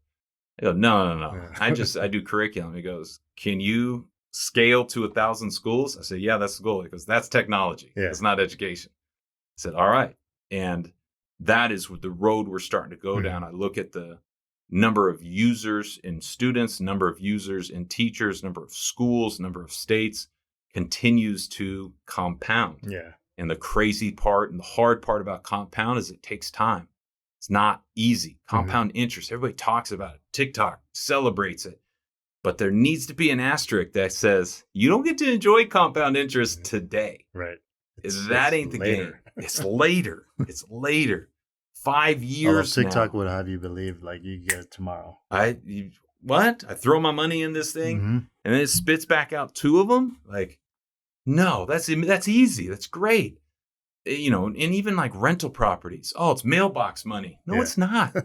I go, no. Yeah. I do curriculum. He goes, "Can you scale to 1,000 schools?" I said, "Yeah, that's the goal." He goes, "That's technology. Yeah. It's not education." I said, "All right." And that is the road we're starting to go down. I look at the number of users and students, number of users and teachers, number of schools, number of states continues to compound. Yeah. And the crazy part and the hard part about compound is it takes time. It's not easy. Compound interest, everybody talks about it. TikTok celebrates it. But there needs to be an asterisk that says, you don't get to enjoy compound interest today. Right. That ain't the game. It's later. It's later. 5 years Although TikTok now. would have you believe like you get it tomorrow. What? I throw my money in this thing and then it spits back out 2 of them? Like, no, that's easy. That's great. You know, and even like rental properties. Oh, it's mailbox money. No, it's not.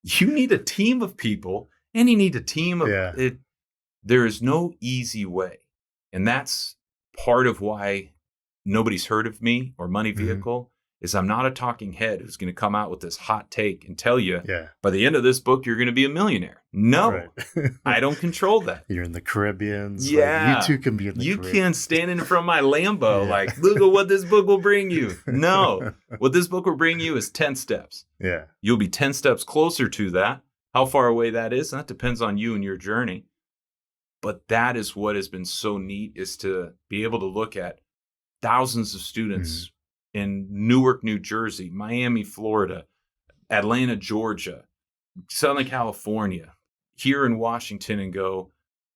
You need a team of people and you need a team of it. There is no easy way. And that's part of why nobody's heard of me or Money Vehicle is I'm not a talking head who's going to come out with this hot take and tell you by the end of this book, you're going to be a millionaire. No, I don't control that. You're in the Caribbean. Yeah. Like, you too can be in the Caribbean. You can stand in front of my Lambo like, look at what this book will bring you. No, what this book will bring you is 10 steps. Yeah. You'll be 10 steps closer to that. How far away that is, that depends on you and your journey. But that is what has been so neat is to be able to look at thousands of students in Newark, New Jersey, Miami, Florida, Atlanta, Georgia, Southern California, here in Washington and go,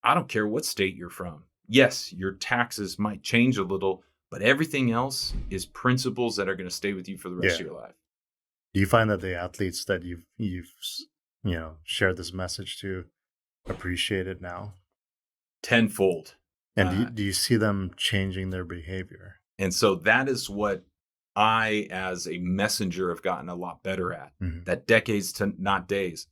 I don't care what state you're from. Yes, your taxes might change a little, but everything else is principles that are going to stay with you for the rest of your life. Do you find that the athletes that you've shared this message to appreciate it now? Tenfold. And do you see them changing their behavior? And so that is what I, as a messenger, have gotten a lot better at. That decades to not days.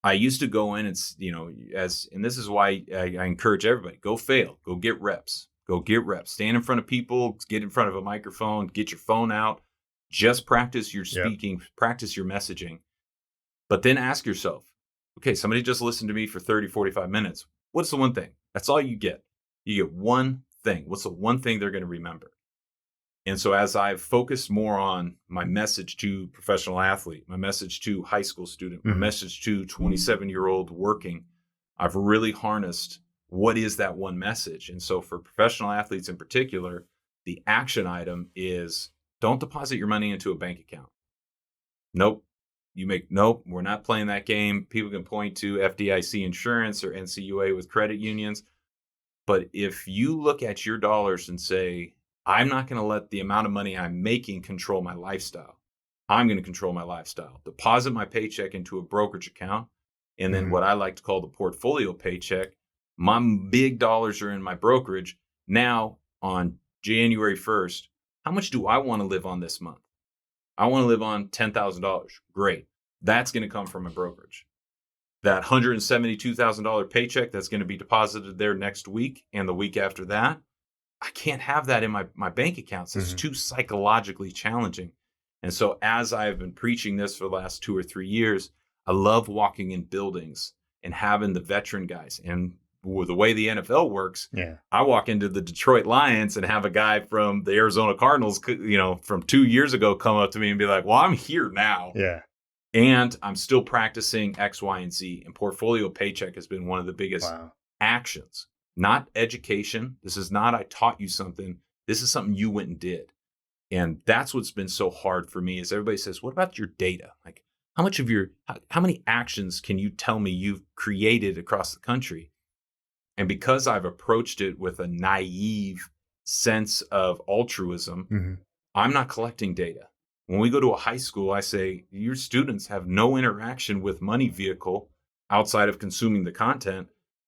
I used to go in and, and this is why I encourage everybody, go fail, go get reps, stand in front of people, get in front of a microphone, get your phone out, just practice your speaking, practice your messaging. But then ask yourself, okay, somebody just listened to me for 30, 45 minutes. What's the one thing? That's all you get. You get one thing. What's the one thing they're going to remember? And so as I've focused more on my message to professional athlete, my message to high school student, my message to 27-year-old working, I've really harnessed what is that one message. And so for professional athletes in particular, the action item is don't deposit your money into a bank account. Nope. We're not playing that game. People can point to FDIC insurance or NCUA with credit unions. But if you look at your dollars and say, I'm not going to let the amount of money I'm making control my lifestyle. I'm going to control my lifestyle. Deposit my paycheck into a brokerage account. And then what I like to call the portfolio paycheck. My big dollars are in my brokerage. Now on January 1st, how much do I want to live on this month? I want to live on $10,000. Great. That's going to come from a brokerage. That $172,000 paycheck that's going to be deposited there next week and the week after that, I can't have that in my bank accounts. It's too psychologically challenging. And so as I've been preaching this for the last 2 or 3 years, I love walking in buildings and having the veteran guys. And with the way the NFL works, I walk into the Detroit Lions and have a guy from the Arizona Cardinals, from 2 years ago come up to me and be like, well, I'm here now. Yeah. And I'm still practicing X, Y, and Z. And portfolio paycheck has been one of the biggest actions. Not education. This is not I taught you something. This is something you went and did. And that's what's been so hard for me is everybody says, what about your data? Like how many actions can you tell me you've created across the country? And because I've approached it with a naive sense of altruism, I'm not collecting data. When we go to a high school, I say, your students have no interaction with Money Vehicle outside of consuming the content.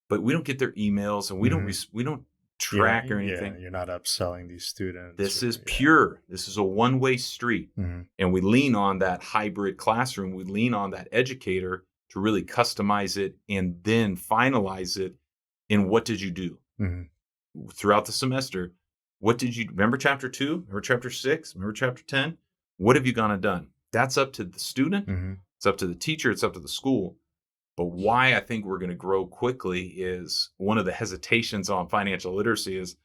But we don't get their emails and we don't track or anything. Yeah, you're not upselling these students. This is pure. This is a one-way street. And we lean on that hybrid classroom. We lean on that educator to really customize it and then finalize it And what did you do throughout the semester? What did you remember? Chapter 2, remember chapter 6, remember chapter 10? What have you gone and done? That's up to the student. It's up to the teacher. It's up to the school. But why I think we're going to grow quickly is one of the hesitations on financial literacy is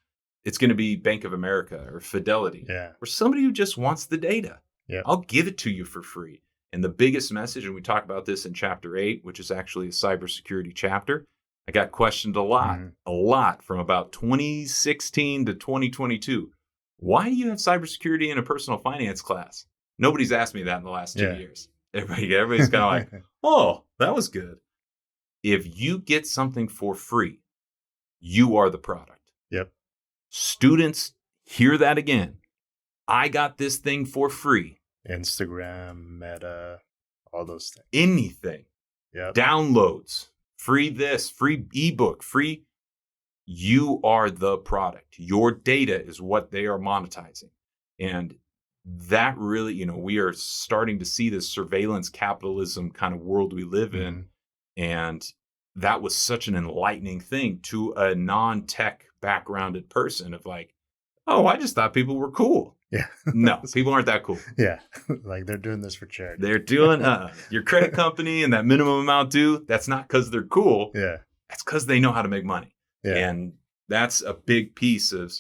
it's going to be Bank of America or Fidelity or somebody who just wants the data. I'll give it to you for free. And the biggest message, and we talk about this in chapter 8, which is actually a cybersecurity chapter. I got questioned a lot from about 2016 to 2022. Why do you have cybersecurity in a personal finance class? Nobody's asked me that in the last 2 years. Everybody's kind of like, oh, that was good. If you get something for free, you are the product. Yep. Students hear that again. I got this thing for free. Instagram, Meta, all those things. Anything. Yep. Downloads. Free this, free ebook, free. You are the product. Your data is what they are monetizing. And that really, we are starting to see this surveillance capitalism kind of world we live in. And that was such an enlightening thing to a non-tech backgrounded person of like, oh, I just thought people were cool. Yeah. No, people aren't that cool. Yeah. Like they're doing this for charity. They're doing your credit company and that minimum amount due. That's not because they're cool. Yeah. That's because they know how to make money. Yeah. And that's a big piece of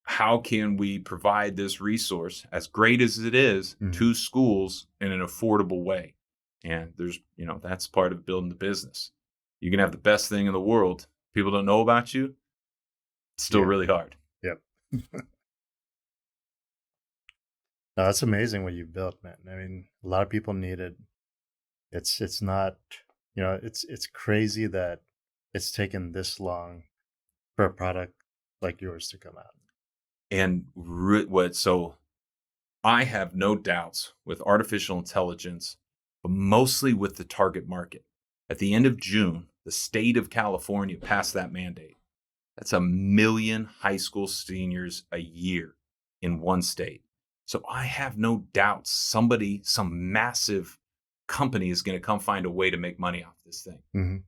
how can we provide this resource, as great as it is, to schools in an affordable way. And there's, that's part of building the business. You can have the best thing in the world. People don't know about you. It's still really hard. Yep. No, that's amazing what you've built, man. I mean, a lot of people need it. It's not, it's crazy that it's taken this long for a product like yours to come out. And so I have no doubts with artificial intelligence, but mostly with the target market. At the end of June, the state of California passed that mandate. That's 1 million high school seniors a year in one state. So I have no doubt some massive company is going to come find a way to make money off this thing.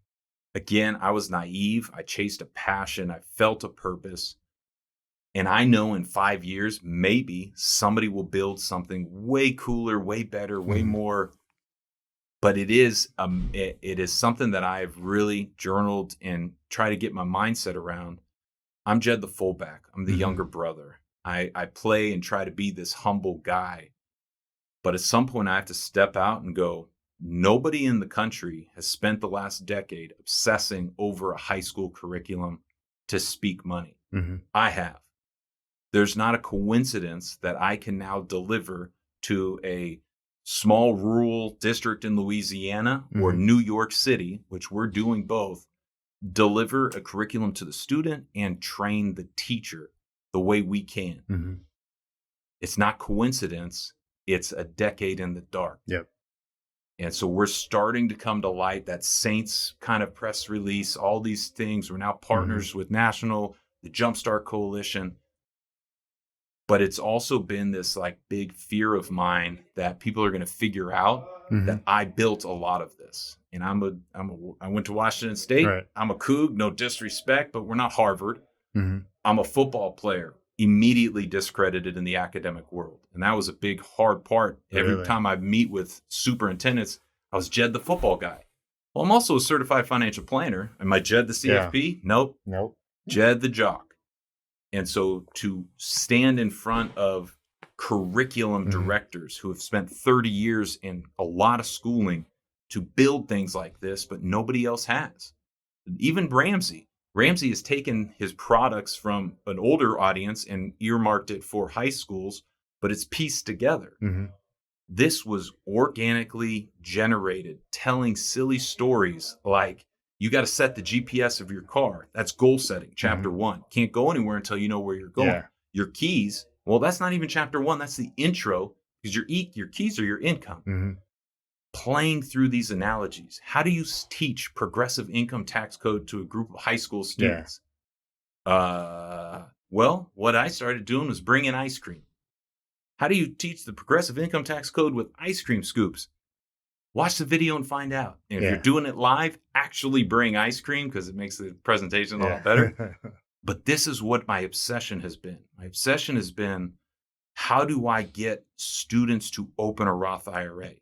Again, I was naive. I chased a passion. I felt a purpose. And I know in 5 years, maybe somebody will build something way cooler, way better, way more. But it is something that I've really journaled and try to get my mindset around. I'm Jed the fullback. I'm the younger brother. I play and try to be this humble guy. But at some point, I have to step out and go, nobody in the country has spent the last decade obsessing over a high school curriculum to speak money. I have. There's not a coincidence that I can now deliver to a small rural district in Louisiana or New York City, which we're doing both, deliver a curriculum to the student and train the teacher the way we can. It's not coincidence. It's a decade in the dark. Yep. And so we're starting to come to light. That Saints kind of press release, all these things. We're now partners with the Jumpstart Coalition. But it's also been this like big fear of mine that people are going to figure out that I built a lot of this. And I went to Washington State. Right. I'm a Coug, no disrespect, but we're not Harvard. I'm a football player, immediately discredited in the academic world. And that was a big, hard part. Every time I meet with superintendents, I was Jed the football guy. Well, I'm also a certified financial planner. Am I Jed the CFP? Yeah. Nope. Jed the jock. And so to stand in front of curriculum directors who have spent 30 years in a lot of schooling to build things like this, but nobody else has. Even Ramsey has taken his products from an older audience and earmarked it for high schools, but it's pieced together. This was organically generated, telling silly stories like, you got to set the GPS of your car. That's goal setting, chapter 1. Can't go anywhere until you know where you're going. Yeah. Your keys, well, that's not even chapter 1. That's the intro, because your keys are your income. Playing through these analogies. How do you teach progressive income tax code to a group of high school students? Well, what I started doing was bring in ice cream. How do you teach the progressive income tax code with ice cream scoops? Watch the video and find out. And if Yeah. you're doing it live, actually bring ice cream because it makes the presentation a lot better. But this is what my obsession has been. My obsession has been, how do I get students to open a Roth IRA?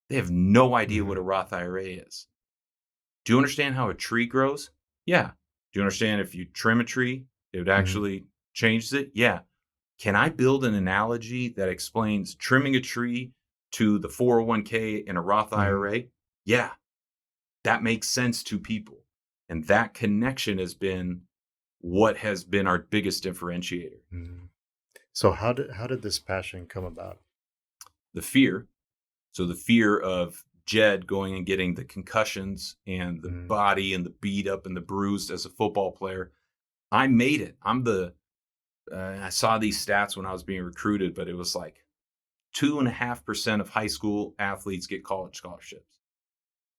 They have no idea what a Roth IRA is. Do you understand how a tree grows? Yeah. Do you understand if you trim a tree, it would actually change it? Yeah. Can I build an analogy that explains trimming a tree to the 401k in a Roth IRA? Yeah. That makes sense to people. And that connection has been what has been our biggest differentiator. So how did this passion come about? The fear. So the fear of Jed going and getting the concussions and the body and the beat up and the bruised as a football player. I made it. I saw these stats when I was being recruited, but it was like 2.5% of high school athletes get college scholarships.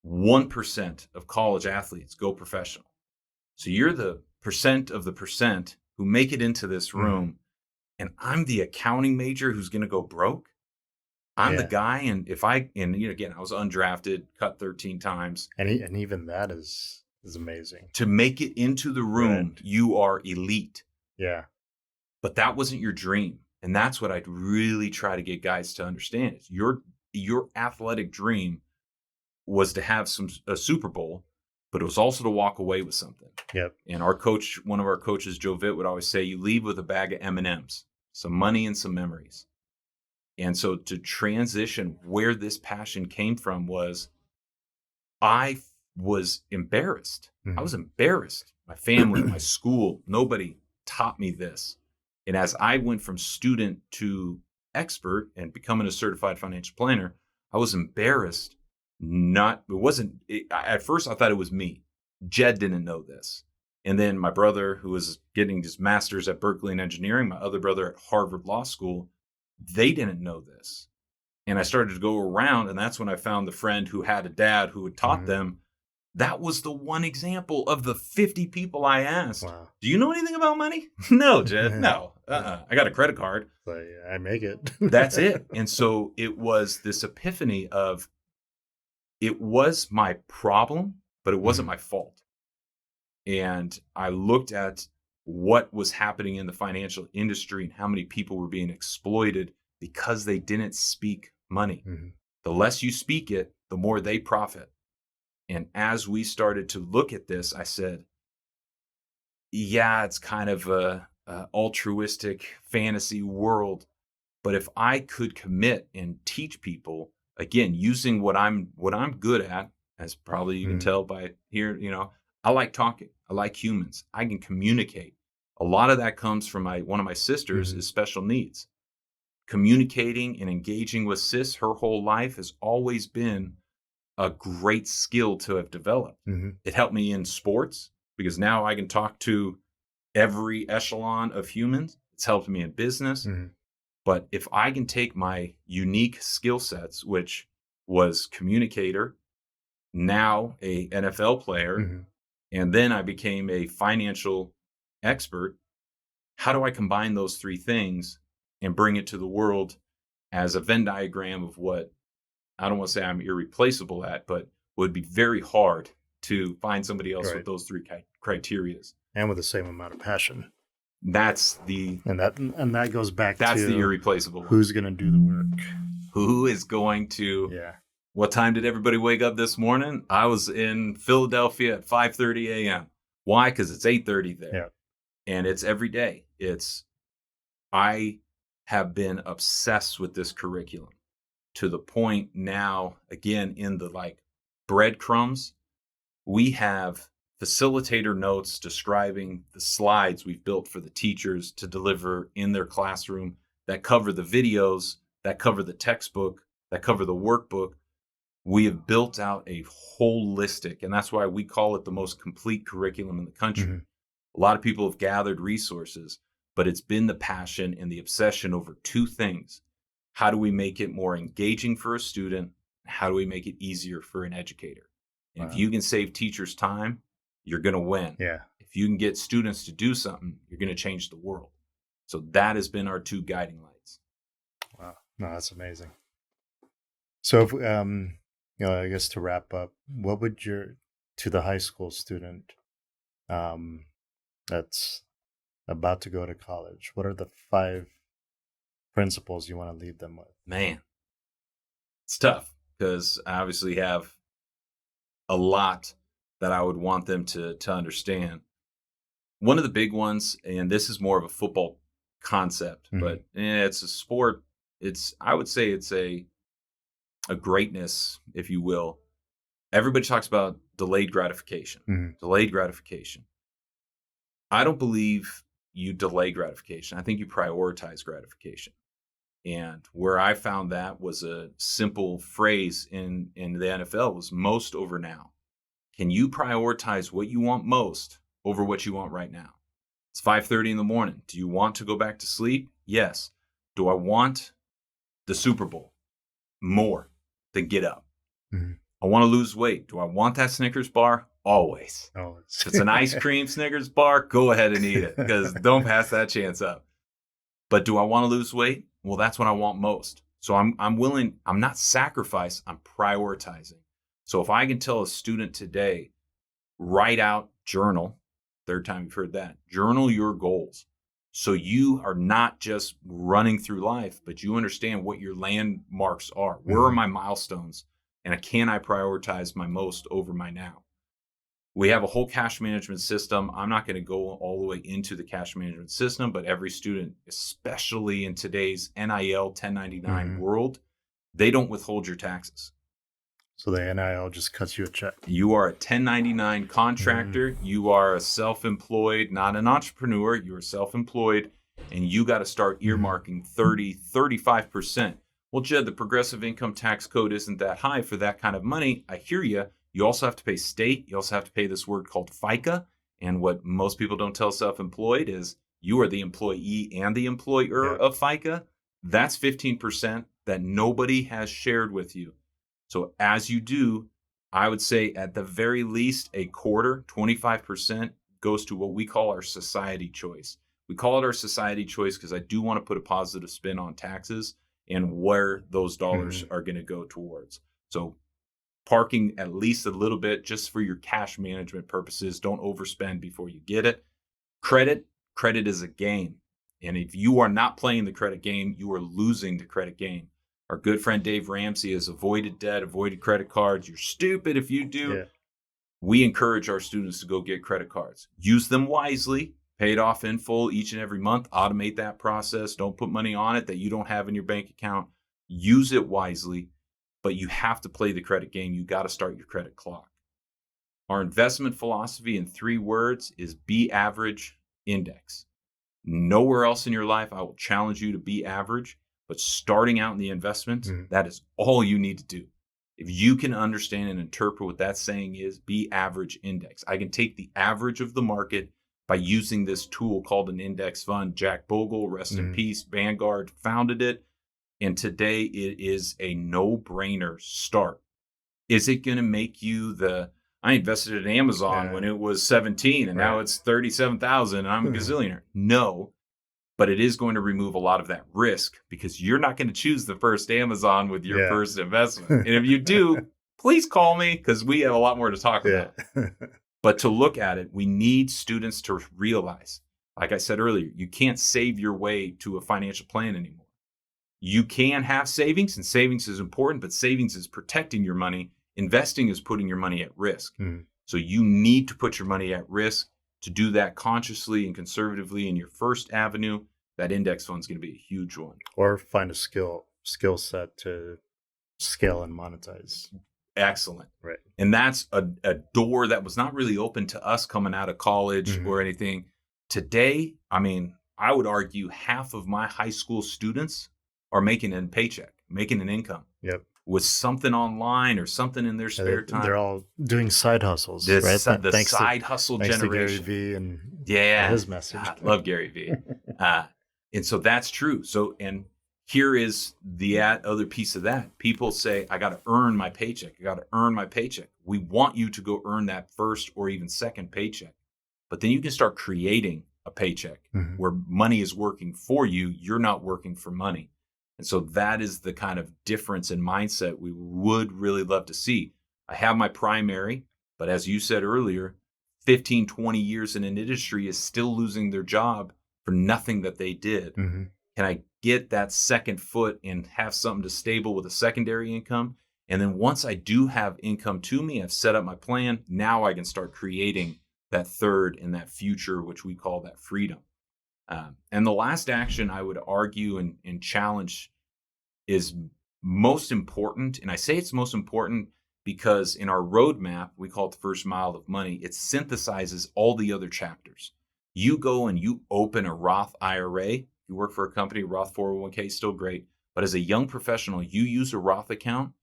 1% of college athletes go professional. So you're the percent of the percent who make it into this room. And I'm the accounting major who's going to go broke. I'm the guy. And again, I was undrafted, cut 13 times. And even that is amazing. To make it into the room, you are elite. Yeah. But that wasn't your dream. And that's what I'd really try to get guys to understand is your athletic dream was to have a Super Bowl, but it was also to walk away with something. Yep. And one of our coaches, Joe Vitt, would always say, you leave with a bag of M&Ms, some money and some memories. And so to transition where this passion came from was I was embarrassed. I was embarrassed. My family, my school, nobody taught me this. And as I went from student to expert and becoming a certified financial planner, I was embarrassed. At first I thought it was me. Jed didn't know this. And then my brother, who was getting his master's at Berkeley in engineering, my other brother at Harvard Law School, they didn't know this. And I started to go around, and that's when I found the friend who had a dad who had taught them. That was the one example of the 50 people I asked. Wow. Do you know anything about money? No, Jed. No. I got a credit card. So I make it. That's it. And so it was this epiphany of, it was my problem, but it wasn't my fault. And I looked at what was happening in the financial industry and how many people were being exploited because they didn't speak money. The less you speak it, the more they profit. And as we started to look at this, I said, yeah, it's kind of a altruistic fantasy world. But if I could commit and teach people, again, using what I'm good at, as probably you can tell by here, I like talking. I like humans. I can communicate. A lot of that comes from one of my sisters is special needs. Communicating and engaging with sis her whole life has always been a great skill to have developed. It helped me in sports because now I can talk to every echelon of humans. It's helped me in business. But if I can take my unique skill sets, which was communicator, now a NFL player, and then I became a financial expert, how do I combine those three things and bring it to the world as a Venn diagram of what, I don't want to say I'm irreplaceable at, but would be very hard to find somebody else with those three criterias. And with the same amount of passion. That's the... And that goes back to... That's the irreplaceable one. Who's going to do the work? Who is going to... Yeah. What time did everybody wake up this morning? I was in Philadelphia at 5:30 a.m. Why? Because it's 8:30 there. Yeah. And it's every day. I have been obsessed with this curriculum to the point now, again, in the breadcrumbs, we have facilitator notes describing the slides we've built for the teachers to deliver in their classroom that cover the videos, that cover the textbook, that cover the workbook. We have built out a holistic, and that's why we call it the most complete curriculum in the country. A lot of people have gathered resources, but it's been the passion and the obsession over two things. How do we make it more engaging for a student? How do we make it easier for an educator? And if you can save teachers time, you're going to win. Yeah. If you can get students to do something, you're going to change the world. So that has been our two guiding lights. Wow. No, that's amazing. So if, I guess to wrap up, what would to the high school student um, that's about to go to college, what are the 5 principles you want to leave them with? Man, it's tough because I obviously have a lot that I would want them to understand. One of the big ones, and this is more of a football concept, but it's a sport. I would say it's a greatness, if you will. Everybody talks about delayed gratification. Delayed gratification. I don't believe you delay gratification. I think you prioritize gratification. And where I found that was a simple phrase in the NFL was most over now. Can you prioritize what you want most over what you want right now? It's 5:30 in the morning. Do you want to go back to sleep? Yes. Do I want the Super Bowl? More. Then get up. I want to lose weight. Do I want that Snickers bar? Always. If it's an ice cream Snickers bar, go ahead and eat it because don't pass that chance up. But do I want to lose weight? Well, that's what I want most. So I'm willing, I'm not sacrificing, I'm prioritizing. So if I can tell a student today, write out, journal, third time you've heard that, journal your goals. So you are not just running through life, but you understand what your landmarks are. Where are my milestones? And can I prioritize my most over my now? We have a whole cash management system. I'm not going to go all the way into the cash management system, but every student, especially in today's NIL 1099 world, they don't withhold your taxes. So the NIL just cuts you a check. You are a 1099 contractor. You are a self-employed, not an entrepreneur. You're self-employed, and you got to start earmarking 30, 35%. Well, Jed, the progressive income tax code isn't that high for that kind of money. I hear you. You also have to pay state. You also have to pay this word called FICA. And what most people don't tell self-employed is you are the employee and the employer of FICA. That's 15% that nobody has shared with you. So as you do, I would say at the very least a quarter, 25% goes to what we call our society choice. We call it our society choice because I do want to put a positive spin on taxes and where those dollars are going to go towards. So parking at least a little bit just for your cash management purposes. Don't overspend before you get it. Credit is a game. And if you are not playing the credit game, you are losing the credit game. Our good friend Dave Ramsey has avoided debt, avoided credit cards. You're stupid if you do. Yeah. We encourage our students to go get credit cards. Use them wisely. Pay it off in full each and every month. Automate that process. Don't put money on it that you don't have in your bank account. Use it wisely, but you have to play the credit game. You got to start your credit clock. Our investment philosophy in 3 words is be average, index. Nowhere else in your life I will challenge you to be average, but starting out in the investment, that is all you need to do. If you can understand and interpret what that saying is, be average, index. I can take the average of the market by using this tool called an index fund. Jack Bogle, rest in peace, Vanguard founded it. And today it is a no-brainer start. Is it going to make you I invested in Amazon when it was 17 and now it's 37,000 and I'm a gazillionaire? No, but it is going to remove a lot of that risk because you're not going to choose the first Amazon with your first investment. And if you do, please call me because we have a lot more to talk about. But to look at it, we need students to realize, like I said earlier, you can't save your way to a financial plan anymore. You can have savings, and savings is important, but savings is protecting your money. Investing is putting your money at risk. So you need to put your money at risk. To do that consciously and conservatively in your first avenue, that index fund is going to be a huge one. Or find a skill set to scale and monetize. Excellent. Right. And that's a door that was not really open to us coming out of college or anything. Today, I mean, I would argue half of my high school students are making a paycheck, making an income. Yep. With something online or something in their spare time. They're all doing side hustles, right? The side hustle generation. To Gary Vee and his message. God, love Gary Vee. And so that's true. So, and here is the other piece of that. People say, I got to earn my paycheck. I got to earn my paycheck. We want you to go earn that first or even second paycheck. But then you can start creating a paycheck where money is working for you. You're not working for money. And so that is the kind of difference in mindset we would really love to see. I have my primary, but as you said earlier, 15, 20 years in an industry is still losing their job for nothing that they did. Mm-hmm. Can I get that second foot and have something to stable with a secondary income? And then once I do have income to me, I've set up my plan. Now I can start creating that third and that future, which we call that freedom. And the last action I would argue and challenge is most important. And I say it's most important because in our roadmap, we call it the first mile of money. It synthesizes all the other chapters. You go and you open a Roth IRA. You work for a company, Roth 401k is still great. But as a young professional, you use a Roth account,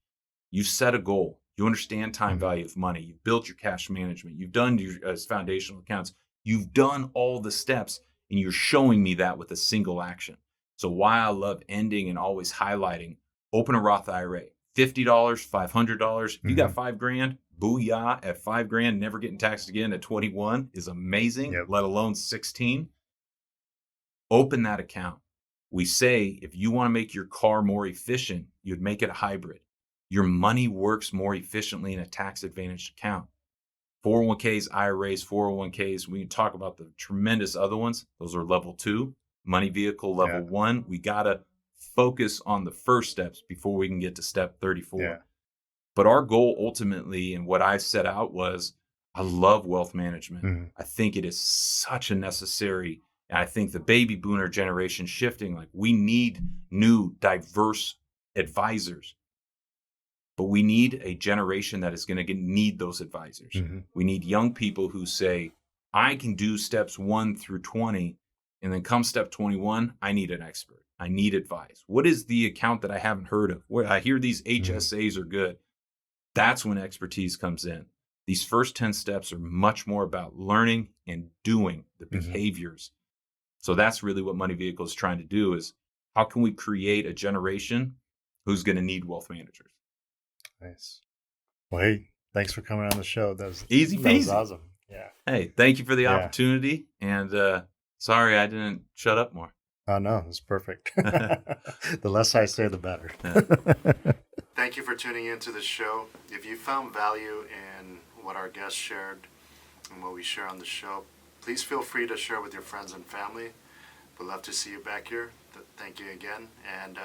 you set a goal. You understand time value of money. You've built your cash management. You've done your foundational accounts. You've done all the steps, and you're showing me that with a single action. So why I love ending and always highlighting, open a Roth IRA, $50, $500. If you got $5,000, booyah, at $5,000, never getting taxed again at 21 is amazing, let alone 16. Open that account. We say if you want to make your car more efficient, you'd make it a hybrid. Your money works more efficiently in a tax-advantaged account. 401ks, IRAs, 401ks, we can talk about the tremendous other ones. Those are level 2. Money vehicle, level 1. We got to focus on the first steps before we can get to step 34. Yeah. But our goal ultimately, and what I set out was, I love wealth management. Mm-hmm. I think it is such a necessary, and I think the baby boomer generation shifting, like we need new, diverse advisors. But we need a generation that is going to need those advisors. Mm-hmm. We need young people who say, I can do steps 1 through 20, and then come step 21, I need an expert. I need advice. What is the account that I haven't heard of? Where I hear these HSAs are good. That's when expertise comes in. These first 10 steps are much more about learning and doing the behaviors. So that's really what Money Vehicle is trying to do, is how can we create a generation who's going to need wealth managers? Nice. Well, hey, thanks for coming on the show. That was easy peasy. That was awesome. Yeah. Hey, thank you for the opportunity. And sorry I didn't shut up more. Oh, no, it's perfect. The less I say, the better. Thank you for tuning into the show. If you found value in what our guests shared and what we share on the show, please feel free to share with your friends and family. We'd love to see you back here. Thank you again. And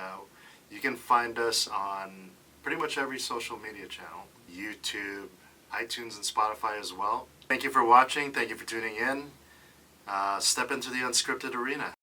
you can find us on pretty much every social media channel, YouTube, iTunes, and Spotify as well. Thank you for watching. Thank you for tuning in. Step into the Unscripted Arena.